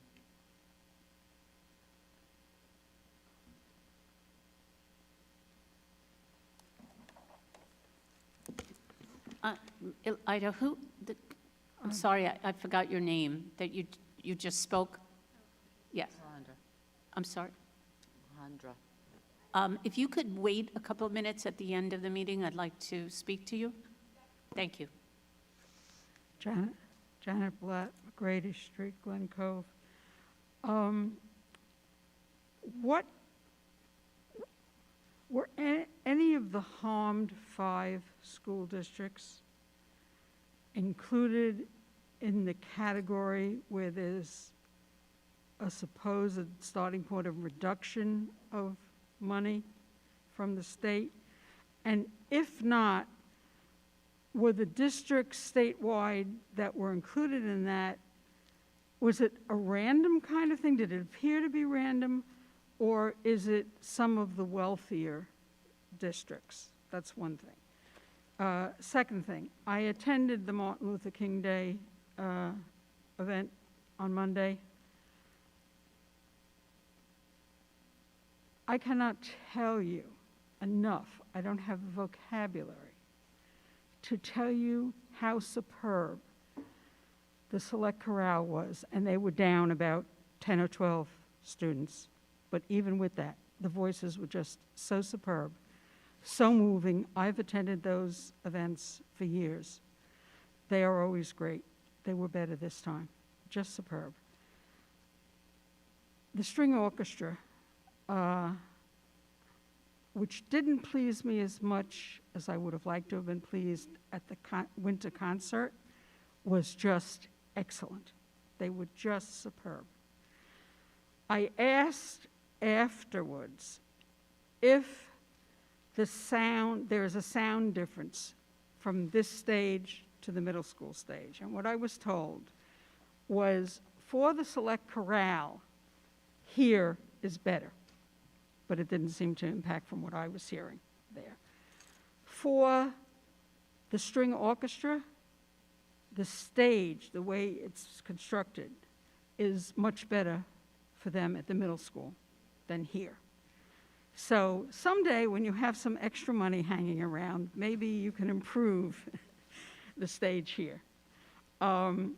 Ida, I'm sorry, I forgot your name, that you just spoke? Yes. Alejandra. I'm sorry. Alejandra. If you could wait a couple of minutes at the end of the meeting, I'd like to speak to you. Thank you. Janet Blatt, McGrady Street, Glen Cove. Were any of the harmed 5 school districts included in the category where there's a supposed starting point of reduction of money from the state? And if not, were the districts statewide that were included in that, was it a random kind of thing? Did it appear to be random? Or is it some of the wealthier districts? That's one thing. Second thing, I attended the Martin Luther King Day event on Monday. I cannot tell you enough, I don't have the vocabulary, to tell you how superb the Select Chorale was, and they were down about 10 or 12 students. But even with that, the voices were just so superb, so moving. I've attended those events for years. They are always great. They were better this time, just superb. The string orchestra, which didn't please me as much as I would have liked to have been pleased at the winter concert, was just excellent. They were just superb. I asked afterwards if there is a sound difference from this stage to the middle school stage. And what I was told was for the select chorale, here is better. But it didn't seem to impact from what I was hearing there. For the string orchestra, the stage, the way it's constructed, is much better for them at the middle school than here. So someday when you have some extra money hanging around, maybe you can improve the stage here. One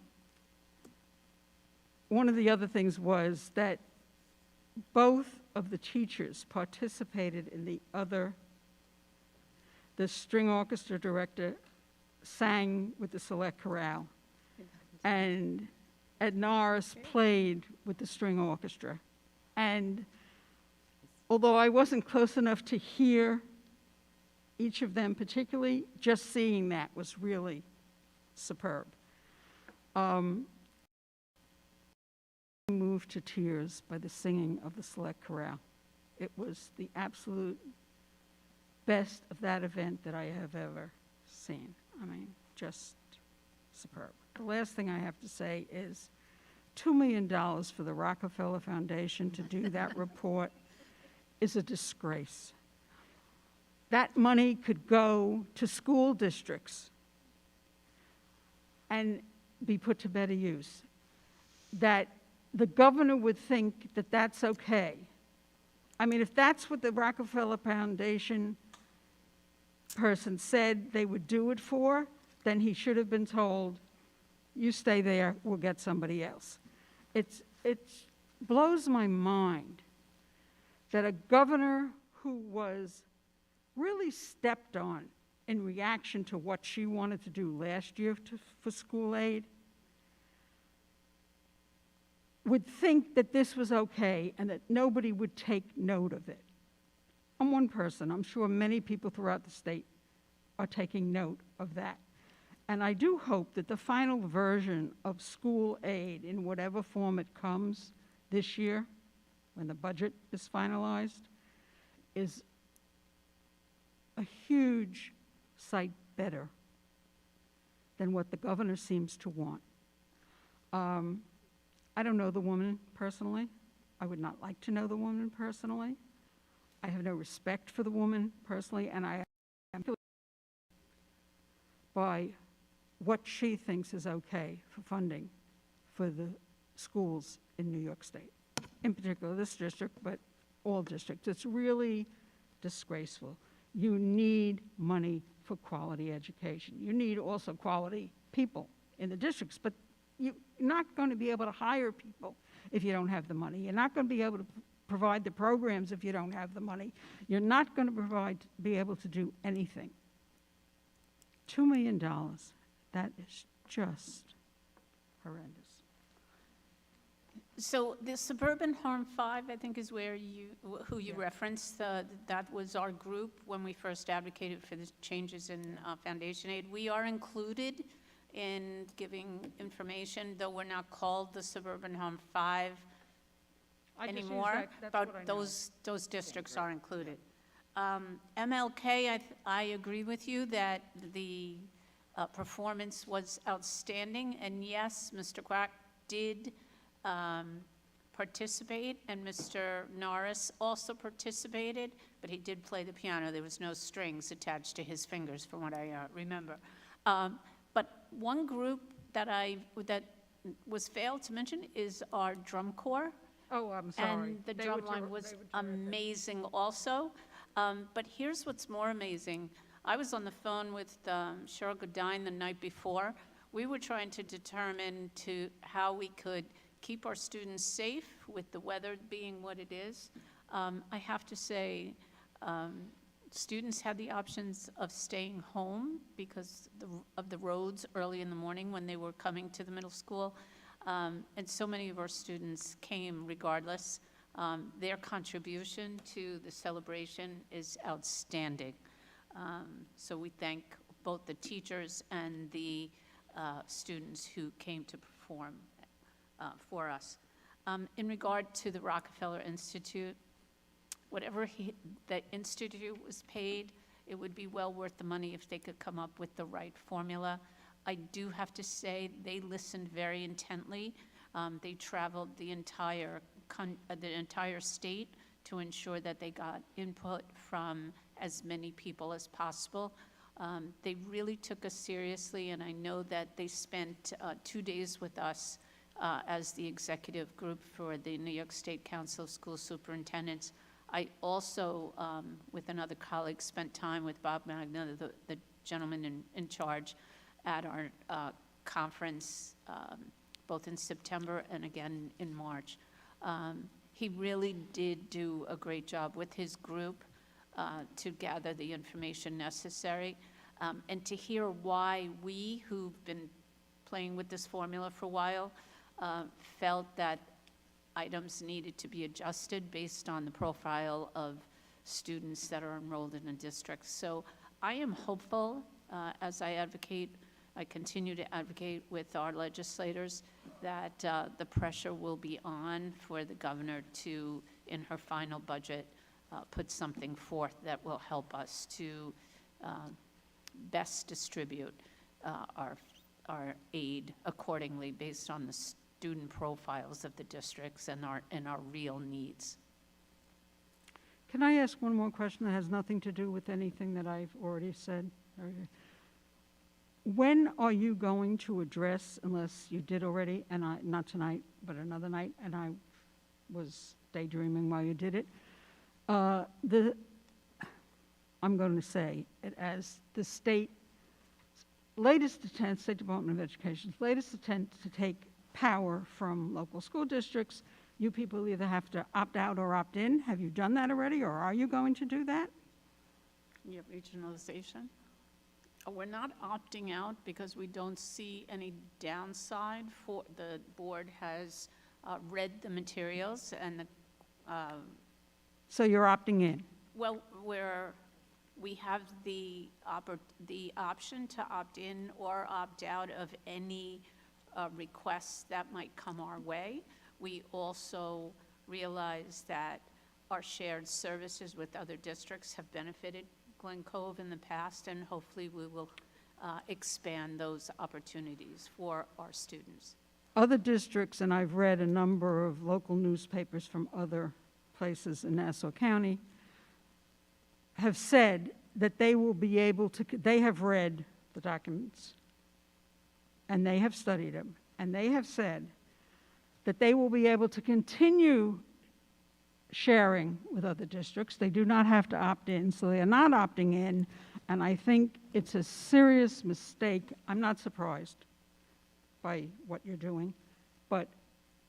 of the other things was that both of the teachers participated in the string orchestra director sang with the select chorale, and Ed Norris played with the string orchestra. And although I wasn't close enough to hear each of them particularly, just seeing that was really superb. Moved to tears by the singing of the select chorale. It was the absolute best of that event that I have ever seen. I mean, just superb. The last thing I have to say is $2 million for the Rockefeller Foundation to do that report is a disgrace. That money could go to school districts and be put to better use. That the governor would think that that's okay. I mean, if that's what the Rockefeller Foundation person said they would do it for, then he should have been told, you stay there, we'll get somebody else. It blows my mind that a governor who was really stepped on in reaction to what she wanted to do last year for school aid would think that this was okay and that nobody would take note of it. I'm one person. I'm sure many people throughout the state are taking note of that. And I do hope that the final version of school aid, in whatever form it comes this year, when the budget is finalized, is a huge sight better than what the governor seems to want. I don't know the woman personally. I would not like to know the woman personally. I have no respect for the woman personally, and I am by what she thinks is okay for funding for the schools in New York State, in particular this district, but all districts. It's really disgraceful. You need money for quality education. You need also quality people in the districts, but you're not going to be able to hire people if you don't have the money. You're not going to be able to provide the programs if you don't have the money. You're not going to be able to do anything. $2 million, that is just horrendous. So the Suburban Harm 5, I think, is who you referenced. That was our group when we first advocated for the changes in foundation aid. We are included in giving information, though we're not called the Suburban Harm 5 anymore, but those districts are included. MLK, I agree with you that the performance was outstanding, and yes, Mr. Quack did participate, and Mr. Norris also participated, but he did play the piano. There was no strings attached to his fingers, from what I remember. But one group that was failed to mention is our drum corps. Oh, I'm sorry. And the drum line was amazing also. But here's what's more amazing. I was on the phone with Cheryl Godine the night before. We were trying to determine how we could keep our students safe with the weather being what it is. I have to say, students had the options of staying home because of the roads early in the morning when they were coming to the middle school. And so many of our students came regardless. Their contribution to the celebration is outstanding. So we thank both the teachers and the students who came to perform for us. In regard to the Rockefeller Institute, whatever the Institute was paid, it would be well worth the money if they could come up with the right formula. I do have to say, they listened very intently. They traveled the entire state to ensure that they got input from as many people as possible. They really took us seriously, and I know that they spent 2 days with us as the executive group for the New York State Council of School Superintendents. I also, with another colleague, spent time with Bob Magna, the gentleman in charge, at our conference, both in September and again in March. He really did do a great job with his group to gather the information necessary, and to hear why we, who've been playing with this formula for a while, felt that items needed to be adjusted based on the profile of students that are enrolled in a district. So I am hopeful, as I continue to advocate with our legislators, that the pressure will be on for the governor to, in her final budget, put something forth that will help us to best distribute our aid accordingly based on the student profiles of the districts and our real needs. Can I ask one more question that has nothing to do with anything that I've already said? When are you going to address, unless you did already, and not tonight, but another night, and I was daydreaming while you did it, I'm going to say it as the state Department of Education's latest attempt to take power from local school districts. You people either have to opt out or opt in. Have you done that already, or are you going to do that? You have regionalization? We're not opting out because we don't see any downside. For the board has read the materials and So you're opting in? well, we have the option to opt in or opt out of any requests that might come our way. We also realize that our shared services with other districts have benefited Glen Cove in the past, and hopefully we will expand those opportunities for our students. Other districts, and I've read a number of local newspapers from other places in Nassau County, have said that they will be able to, they have read the documents, and they have studied them, and they have said that they will be able to continue sharing with other districts. They do not have to opt in, so they are not opting in, and I think it's a serious mistake. I'm not surprised by what you're doing, but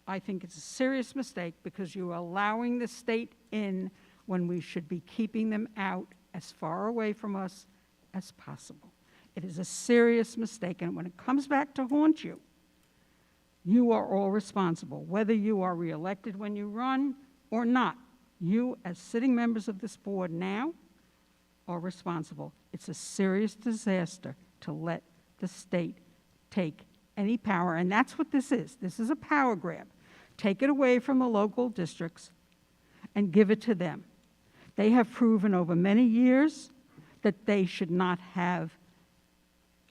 I think it's a serious mistake because you're allowing the state in when we should be keeping them out as far away from us as possible. It is a serious mistake, and when it comes back to haunt you, you are all responsible, whether you are reelected when you run or not. You, as sitting members of this board now, are responsible. It's a serious disaster to let the state take any power, and that's what this is. This is a power grab. Take it away from the local districts and give it to them. They have proven over many years that they should not have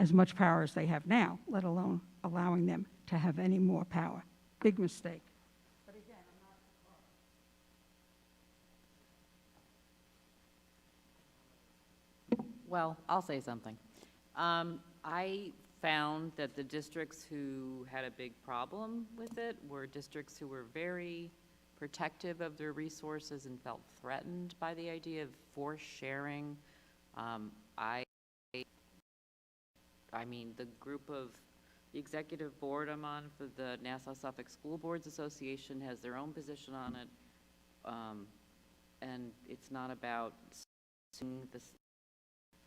as much power as they have now, let alone allowing them to have any more power. Big mistake. Well, I'll say something. I found that the districts who had a big problem with it were districts who were very protective of their resources and felt threatened by the idea of forced sharing. I mean, the group of the executive board I'm on for the Nassau-Suffolk School Boards Association has their own position on it, and it's not about the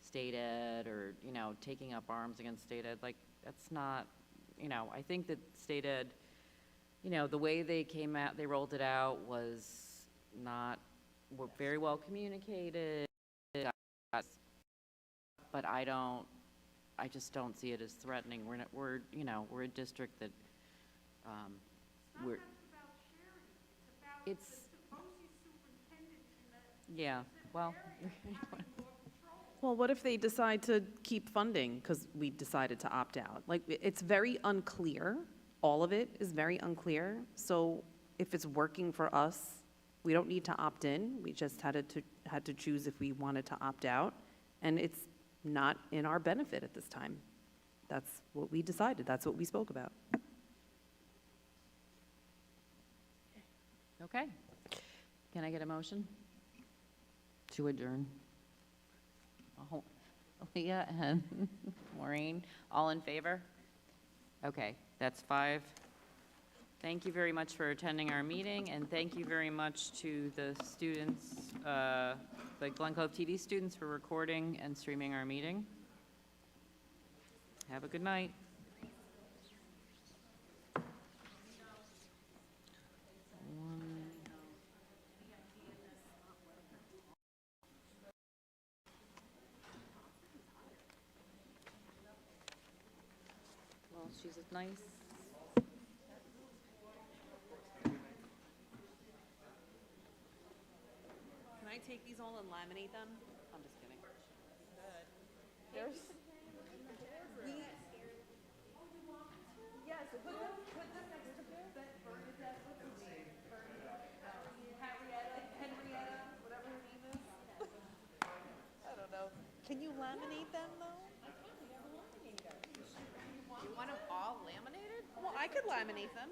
state ed or, you know, taking up arms against state ed. Like, that's not, you know, I think that state ed, you know, the way they came out, they rolled it out was not very well communicated, but I just don't see it as threatening. We're a district that, yeah, well, Well, what if they decide to keep funding because we decided to opt out? Like, it's very unclear. All of it is very unclear. So if it's working for us, we don't need to opt in. We just had to choose if we wanted to opt out. And it's not in our benefit at this time. That's what we decided. That's what we spoke about. Okay. Can I get a motion to adjourn? Oh, Leah and Maureen, all in favor? Okay, that's 5. Thank you very much for attending our meeting, and thank you very much to the students, the Glen Cove TV students, for recording and streaming our meeting. Have a good night. Well, she's nice. Can I take these all and laminate them? I'm just kidding. There's. Yes, put this next to Bernadette, Henrietta, whatever her name is. I don't know. Can you laminate them, though? You want them all laminated? Well, I could laminate them.